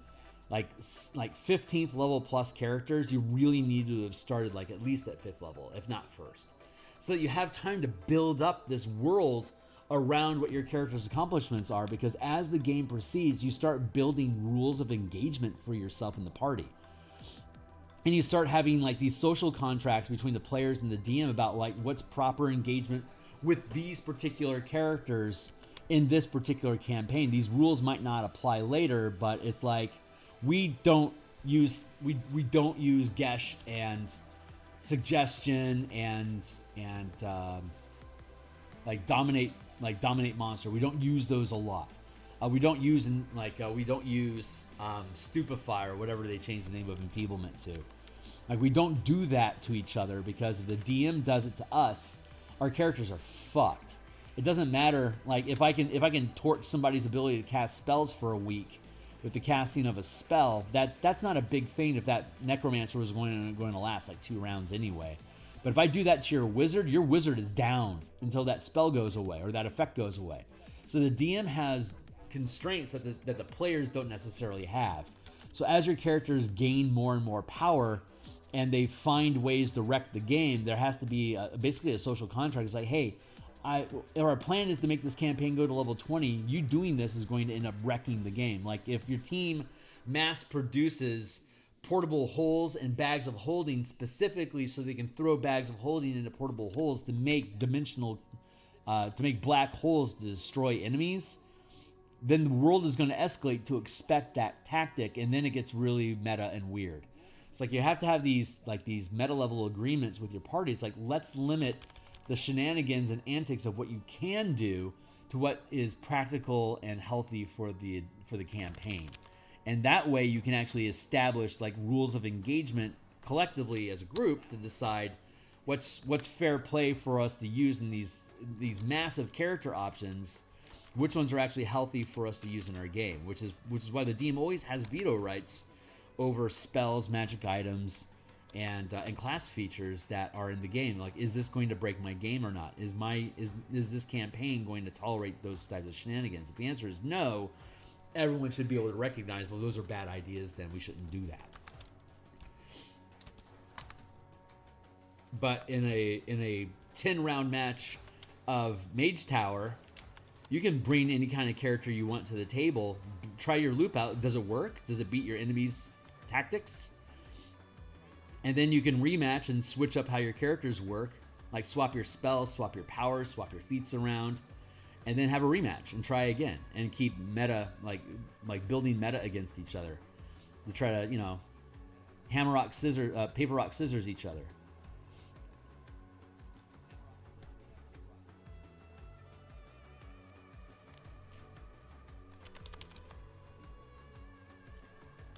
like 15th level plus characters, you really need to have started, like, at least at 5th level, if not first. So that you have time to build up this world around what your character's accomplishments are, because as the game proceeds, you start building rules of engagement for yourself in the party. And you start having like these social contracts between the players and the DM about like what's proper engagement with these particular characters in this particular campaign. These rules might not apply later, but it's like we don't use Gesh and suggestion and dominate monster. We don't use those a lot. We don't use stupefy or whatever they changed the name of enfeeblement to. Like, we don't do that to each other, because if the DM does it to us, our characters are fucked. It doesn't matter. Like, if I can torch somebody's ability to cast spells for a week with the casting of a spell, that's not a big thing if that necromancer was going to last like 2 rounds anyway. But if I do that to your wizard is down until that spell goes away or that effect goes away. So the DM has constraints that the players don't necessarily have. So as your characters gain more and more power and they find ways to wreck the game, there has to be basically a social contract. It's like, hey, our plan is to make this campaign go to level 20. You doing this is going to end up wrecking the game. Like, if your team mass produces portable holes and bags of holding specifically so they can throw bags of holding into portable holes to make black holes to destroy enemies, then the world is going to escalate to expect that tactic, and then it gets really meta and weird. It's like you have to have these meta level agreements with your party. It's like, let's limit the shenanigans and antics of what you can do to what is practical and healthy for the campaign. And that way you can actually establish like rules of engagement collectively as a group to decide what's fair play for us to use in these massive character options. Which ones are actually healthy for us to use in our game, which is why the DM always has veto rights over spells, magic items, and class features that are in the game. Like, is this going to break my game or not? Is this campaign going to tolerate those types of shenanigans? If the answer is no, everyone should be able to recognize, well, those are bad ideas, then we shouldn't do that. But in a 10-round match of Mage Tower, you can bring any kind of character you want to the table. Try your loop out. Does it work? Does it beat your enemy's tactics? And then you can rematch and switch up how your characters work. Like, swap your spells, swap your powers, swap your feats around, and then have a rematch and try again and keep meta, like building meta against each other to try to, hammer, rock, scissors, paper, rock, scissors each other.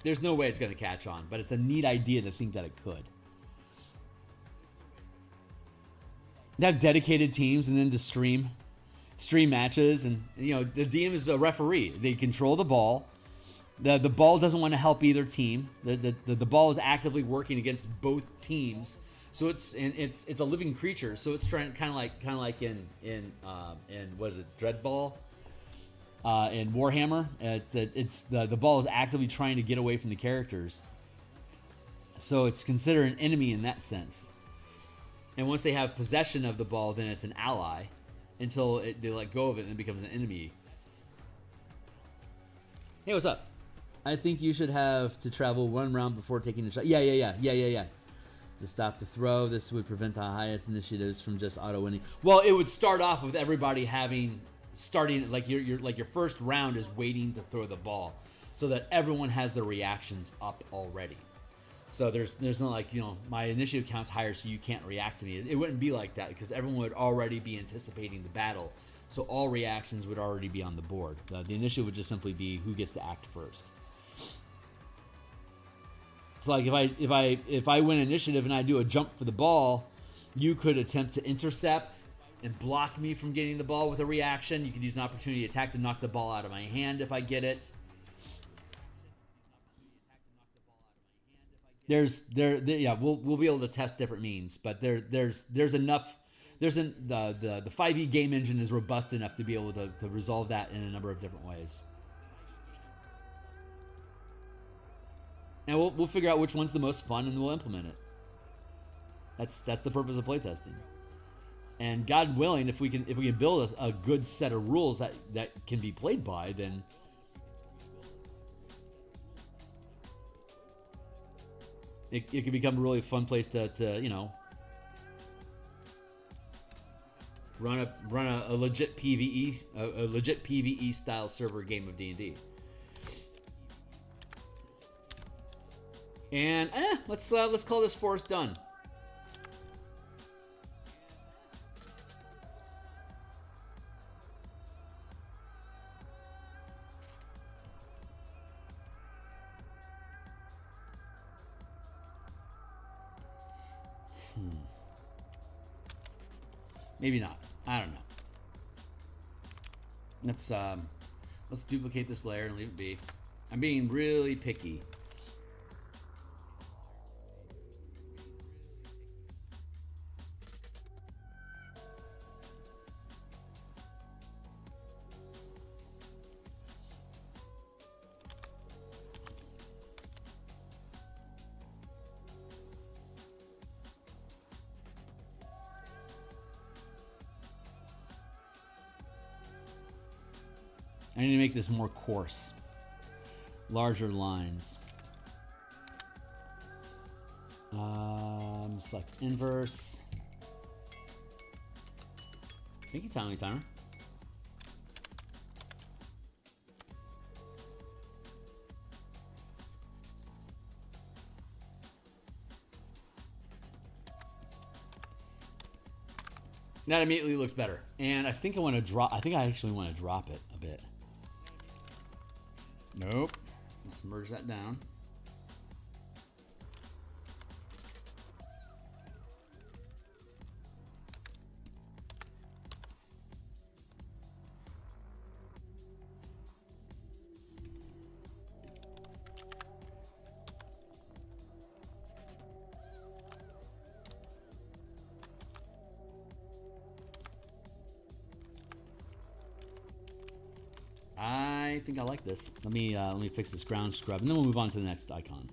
There's no way it's going to catch on, but it's a neat idea to think that it could. They have dedicated teams, and then to stream matches, and you know the DM is a referee. They control the ball. The ball doesn't want to help either team. The ball is actively working against both teams. So it's a living creature. So it's trying kind of like in what is it, Dreadball, in Warhammer. It's the ball is actively trying to get away from the characters. So it's considered an enemy in that sense. And once they have possession of the ball, then it's an ally until they let go of it and it becomes an enemy. Hey, what's up? I think you should have to travel one round before taking the shot. Yeah. To stop the throw, this would prevent the highest initiatives from just auto winning. Well, it would start off with everybody starting like your first round is waiting to throw the ball, so that everyone has their reactions up already. So there's not like, you know, my initiative count's higher, so you can't react to me. It wouldn't be like that because everyone would already be anticipating the battle, so all reactions would already be on the board. The initiative would just simply be who gets to act first. It's like if I win initiative and I do a jump for the ball, you could attempt to intercept and block me from getting the ball with a reaction. You could use an opportunity attack to knock the ball out of my hand if I get it. We'll be able to test different means, but there's enough. The 5e game engine is robust enough to be able to resolve that in a number of different ways. And we'll figure out which one's the most fun, and we'll implement it. That's the purpose of playtesting. And God willing, if we can build a good set of rules that can be played by, then it can become a really fun place to you know, run a legit PvE style server game of D&D. And let's call this forest done. Maybe not. I don't know. Let's duplicate this layer and leave it be. I'm being really picky. I need to make this more coarse. Larger lines. Select inverse. Thank you, Timely Timer. That immediately looks better. And I think I actually want to drop it a bit. Nope. Let's merge that down. I think I like this. Let me fix this ground scrub, and then we'll move on to the next icon.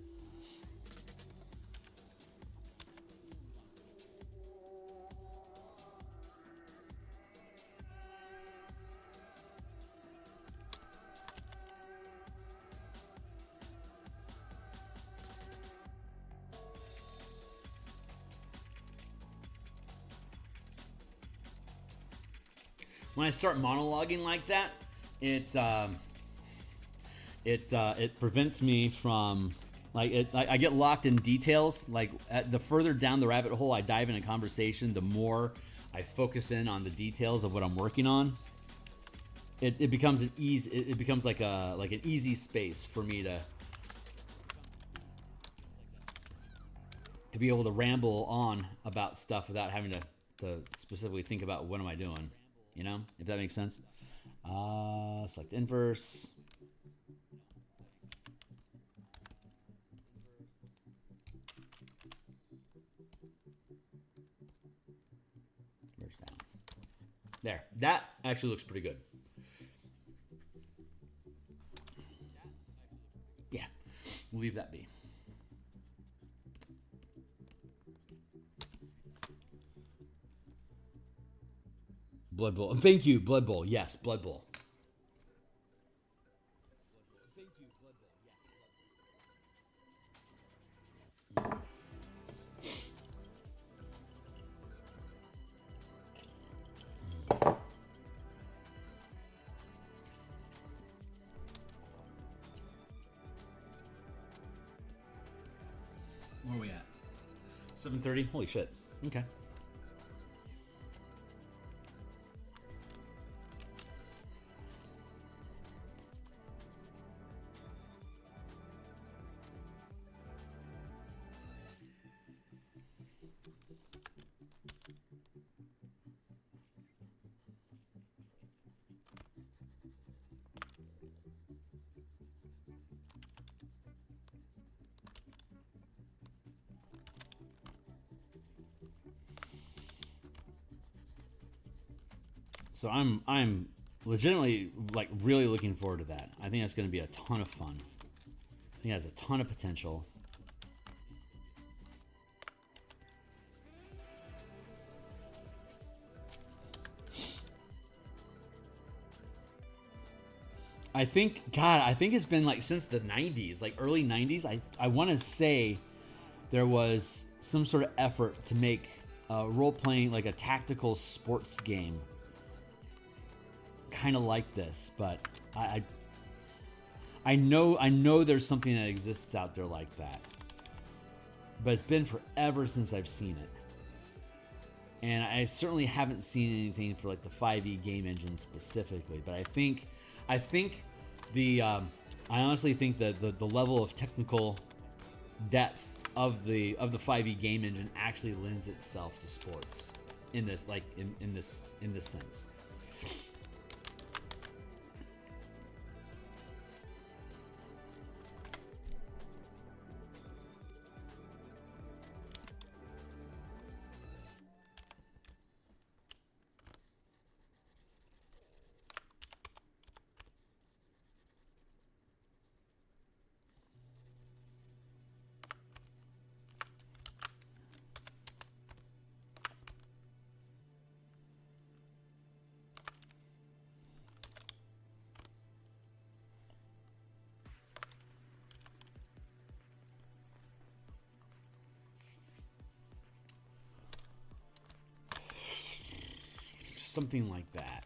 When I start monologuing like that, it prevents me from, like, I get locked in details. Like, the further down the rabbit hole I dive in a conversation, the more I focus in on the details of what I'm working on. It becomes an easy. It becomes like an easy space for me to be able to ramble on about stuff without having to to specifically think about what am I doing, you know, if that makes sense. Select inverse. Merge down. There, that actually looks pretty good. Yeah, we'll leave that be. Blood Bowl. Thank you, Blood Bowl. Yes, Blood Bowl. Where are we at? 7:30? Holy shit. Okay. So I'm legitimately like really looking forward to that. I think that's going to be a ton of fun. I think it has a ton of potential. I think it's been like since the 90s, like early 90s. I want to say there was some sort of effort to make role-playing like a tactical sports game kind of like this, but I know there's something that exists out there like that, but it's been forever since I've seen it, and I certainly haven't seen anything for like the 5e game engine specifically. But I honestly think that the level of technical depth of the 5e game engine actually lends itself to sports in this in this sense. Something like that.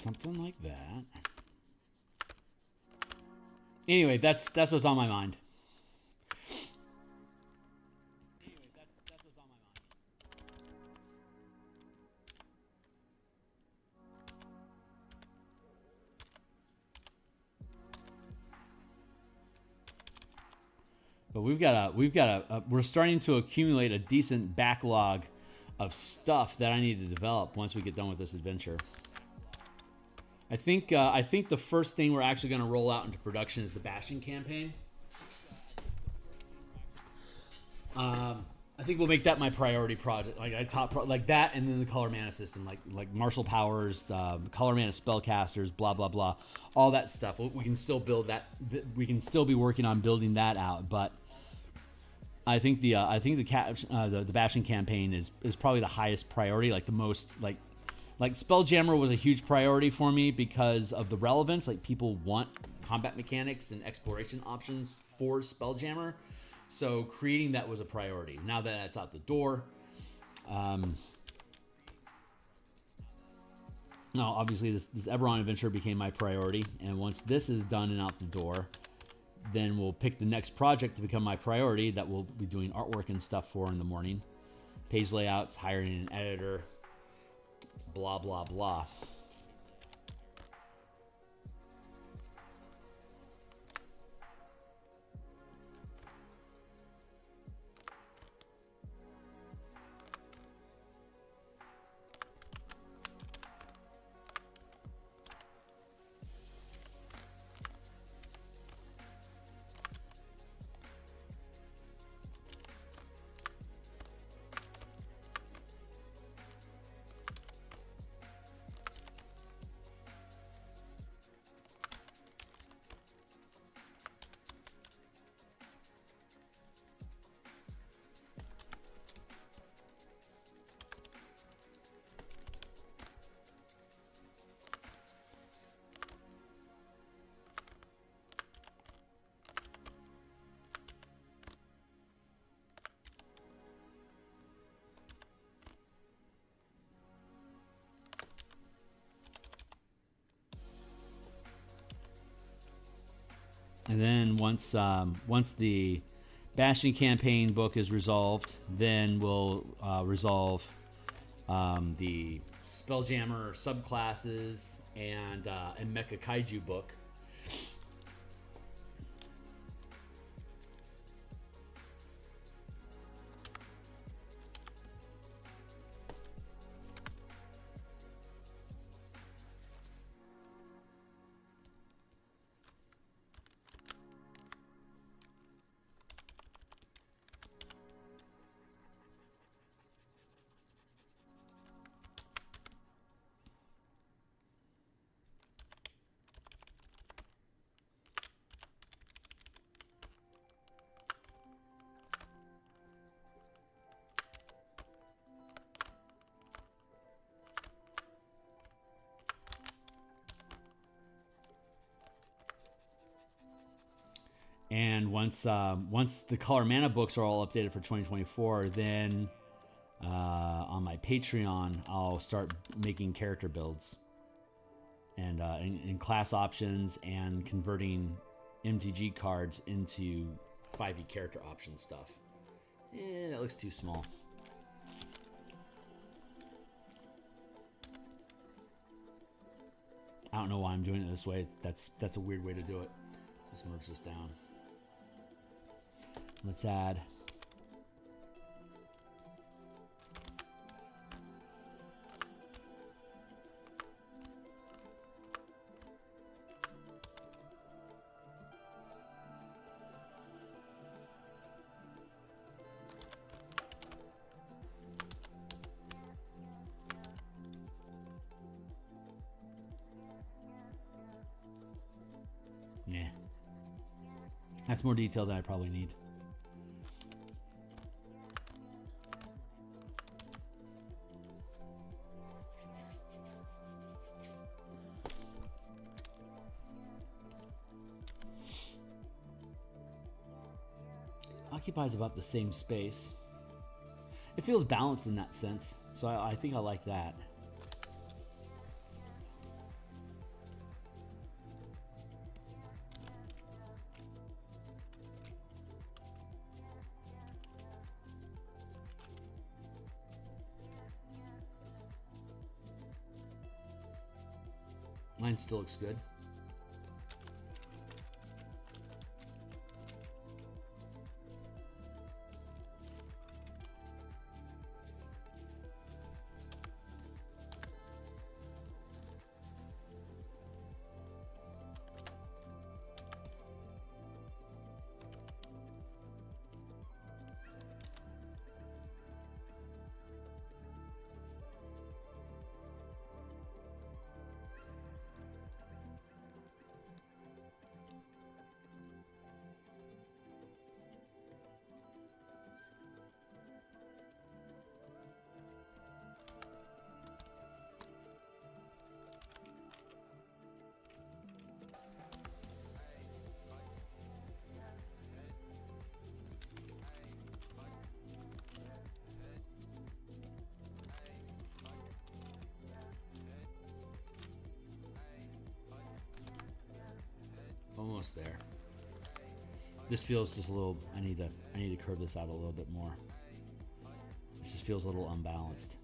something like that. Anyway, that's what's on my mind. But we're starting to accumulate a decent backlog of stuff that I need to develop once we get done with this adventure. I think the first thing we're actually going to roll out into production is the Bastion campaign. I think we'll make that my priority project, like that, and then the color mana system, like martial powers, color mana spellcasters, blah blah blah, all that stuff. We can still build that. We can still be working on building that out, but I think the Bastion campaign is probably the highest priority, like the most like Spelljammer was a huge priority for me because of the relevance. Like, people want combat mechanics and exploration options for Spelljammer, so creating that was a priority. Now that that's out the door, now obviously this Eberron adventure became my priority, and once this is done and out the door, then we'll pick the next project to become my priority that we'll be doing artwork and stuff for in the morning. Page layouts, hiring an editor, blah, blah, blah. And then once the Bastion campaign book is resolved, then we'll resolve the Spelljammer subclasses and Mecha Kaiju book. And once the color mana books are all updated for 2024, then on my Patreon I'll start making character builds and in class options and converting MTG cards into 5e character option stuff. That looks too small. I don't know why I'm doing it this way. That's a weird way to do it. Let's merge this down. Let's add that's more detail than I probably need. Occupies about the same space. It feels balanced in that sense, so I think I like that. Mine still looks good. Almost there. This feels just a little. I need to curve this out a little bit more. This just feels a little unbalanced.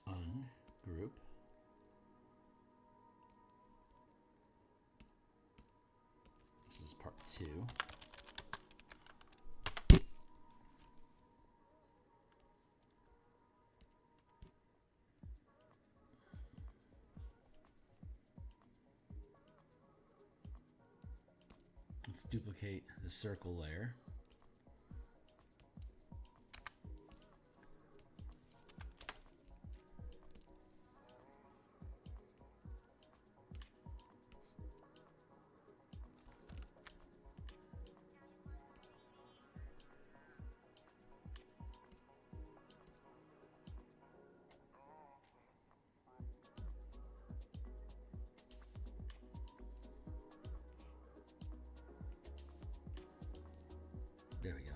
Ungroup. This is part 2. Let's duplicate the circle layer. There we go.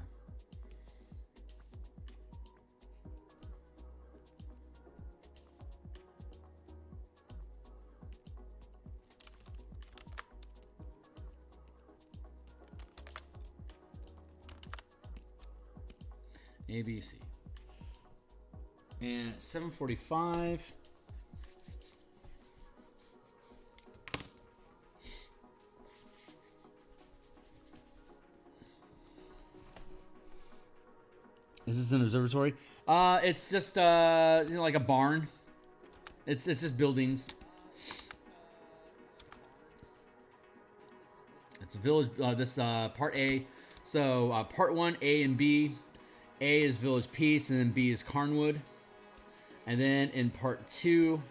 ABC. And 7:45. Is this an observatory? It's just you know, like a barn. It's just buildings. It's a village. This part A. So part 1, A and B. A is Village Peace, and then B is Carnwood. And then in part 2,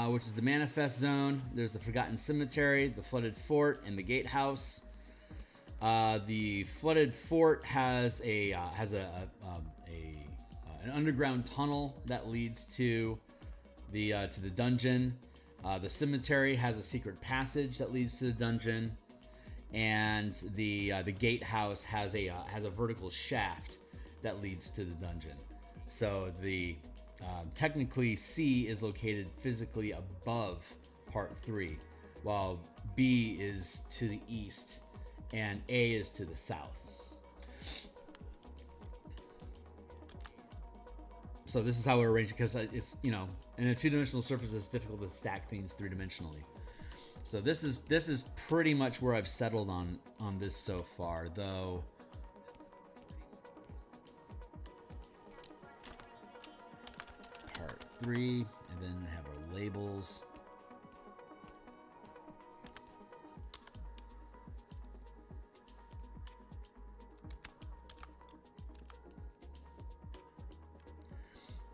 which is the Manifest Zone, there's the Forgotten Cemetery, the Flooded Fort, and the Gatehouse. The Flooded Fort has an underground tunnel that leads to the dungeon. The cemetery has a secret passage that leads to the dungeon, and the Gatehouse has a vertical shaft that leads to the dungeon. So the technically C is located physically above part 3, while B is to the east and A is to the south. So this is how we're arranging, because it's, you know, in a 2-dimensional surface, it's difficult to stack things 3-dimensionally. So this is pretty much where I've settled on this so far, though. 3, and then have our labels.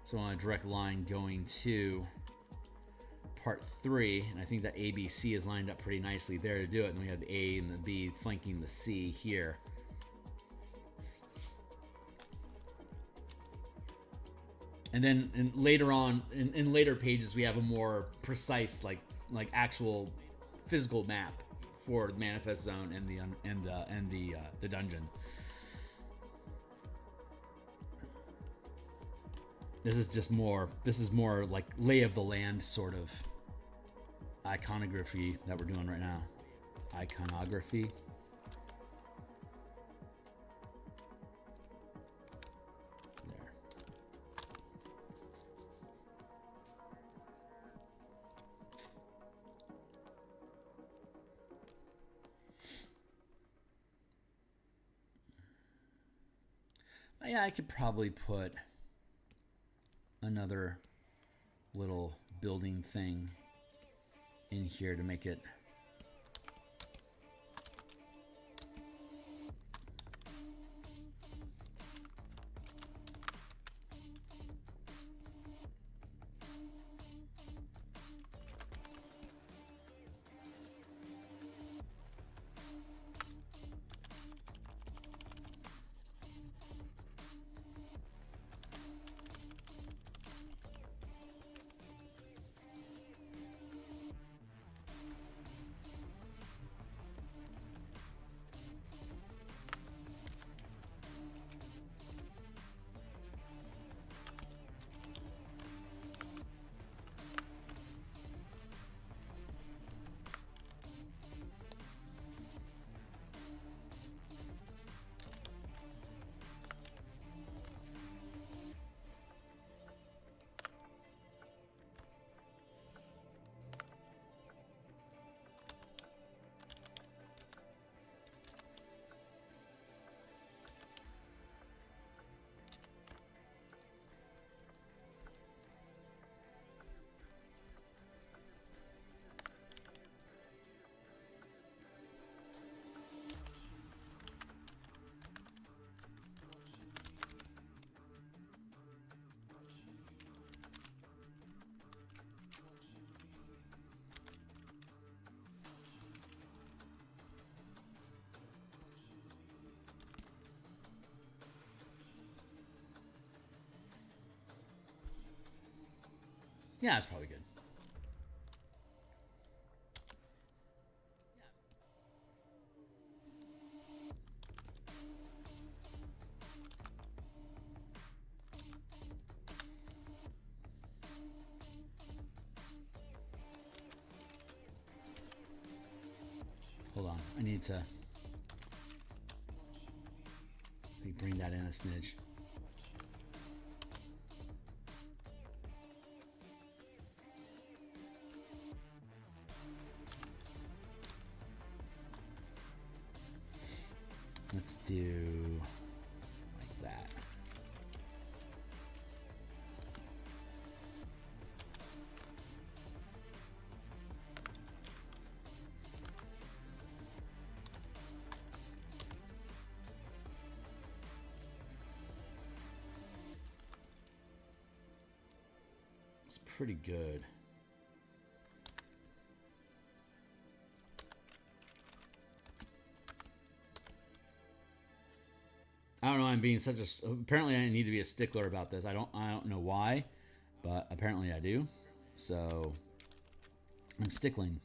So on a direct line going to part 3, and I think that ABC is lined up pretty nicely there to do it, and we have the A and the B flanking the C here. And then later on, in later pages, we have a more precise, like actual physical map for the manifest zone and the dungeon. This is more like lay of the land sort of iconography that we're doing right now. Iconography. Yeah, I could probably put another little building thing in here to make it yeah, that's probably good. Hold on, I need to bring that in a smidge. Let's do like that. It's pretty good. I don't know. I'm being such a. Apparently, I need to be a stickler about this. I don't know why, but apparently I do. So I'm stickling.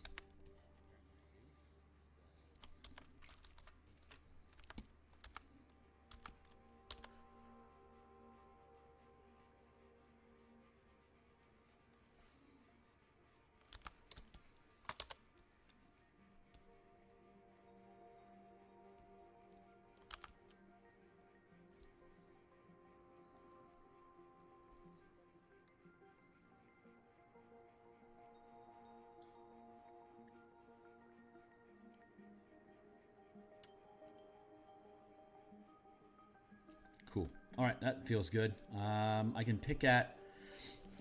Cool. All right, that feels good. I can pick at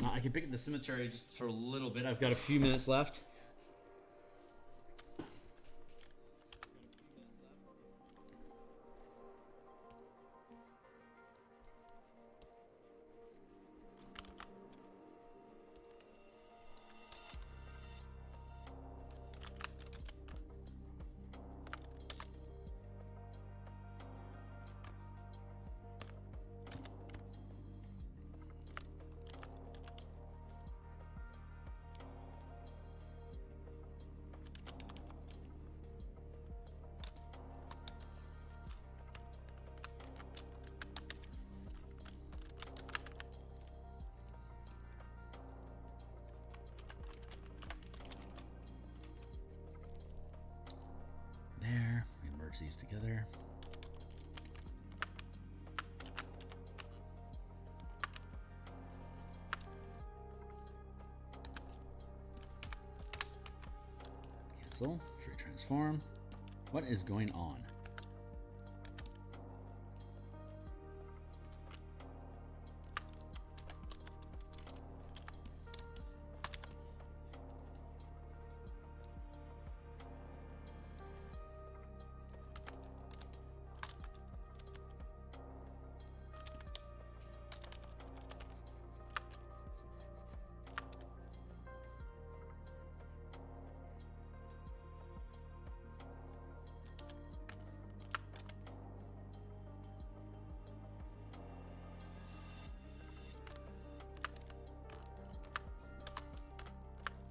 I can pick at the cemetery just for a little bit. I've got a few minutes left. There, we merge these together. Cancel, free transform. What is going on?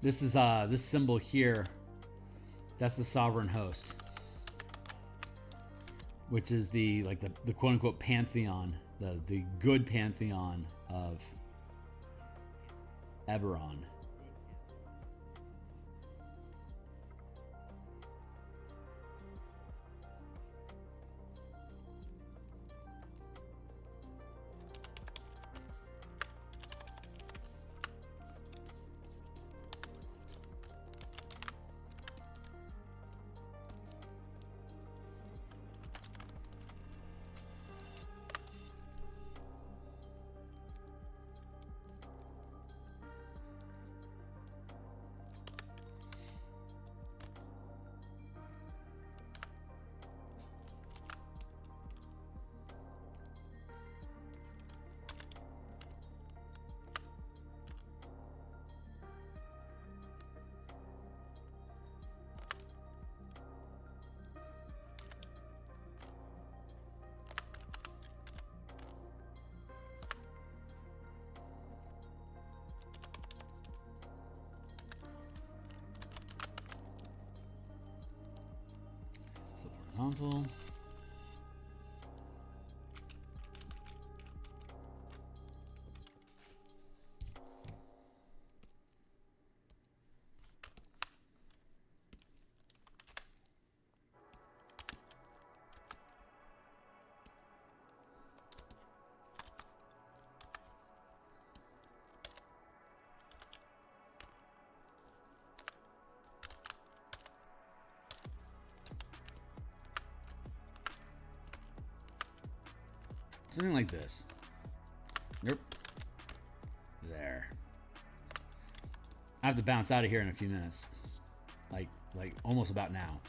This is this symbol here. That's the sovereign host, which is the quote unquote pantheon, the good pantheon of Eberron. Console. Something like this. Nope. There. I have to bounce out of here in a few minutes. Like almost about now.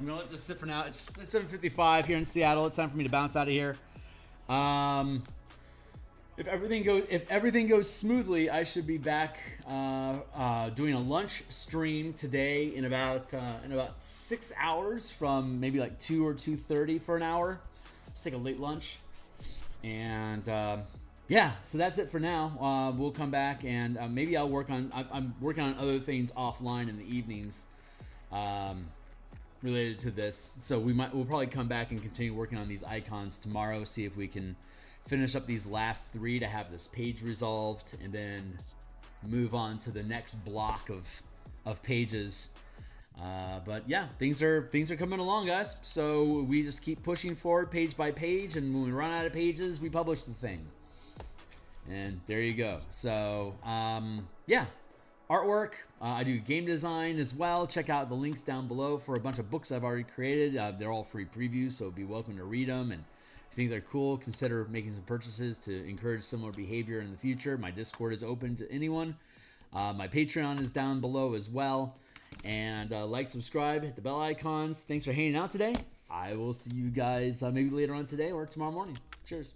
I'm gonna let this sit for now. It's 7:55 here in Seattle. It's time for me to bounce out of here. If everything goes smoothly, I should be back doing a lunch stream today in about 6 hours from maybe like 2 or 2:30 for an hour. Let's take a late lunch, and yeah, so that's it for now. We'll come back and maybe I'll work on. I'm working on other things offline in the evenings, related to this. So we'll probably come back and continue working on these icons tomorrow. See if we can finish up these last 3 to have this page resolved, and then move on to the next block of pages. But yeah, things are coming along, guys. So we just keep pushing forward page by page, and when we run out of pages, we publish the thing. And there you go. So yeah, artwork. I do game design as well. Check out the links down below for a bunch of books I've already created. They're all free previews, so be welcome to read them. And if you think they're cool, consider making some purchases to encourage similar behavior in the future. My Discord is open to anyone. My Patreon is down below as well. And like, subscribe, hit the bell icons. Thanks for hanging out today. I will see you guys maybe later on today or tomorrow morning. Cheers.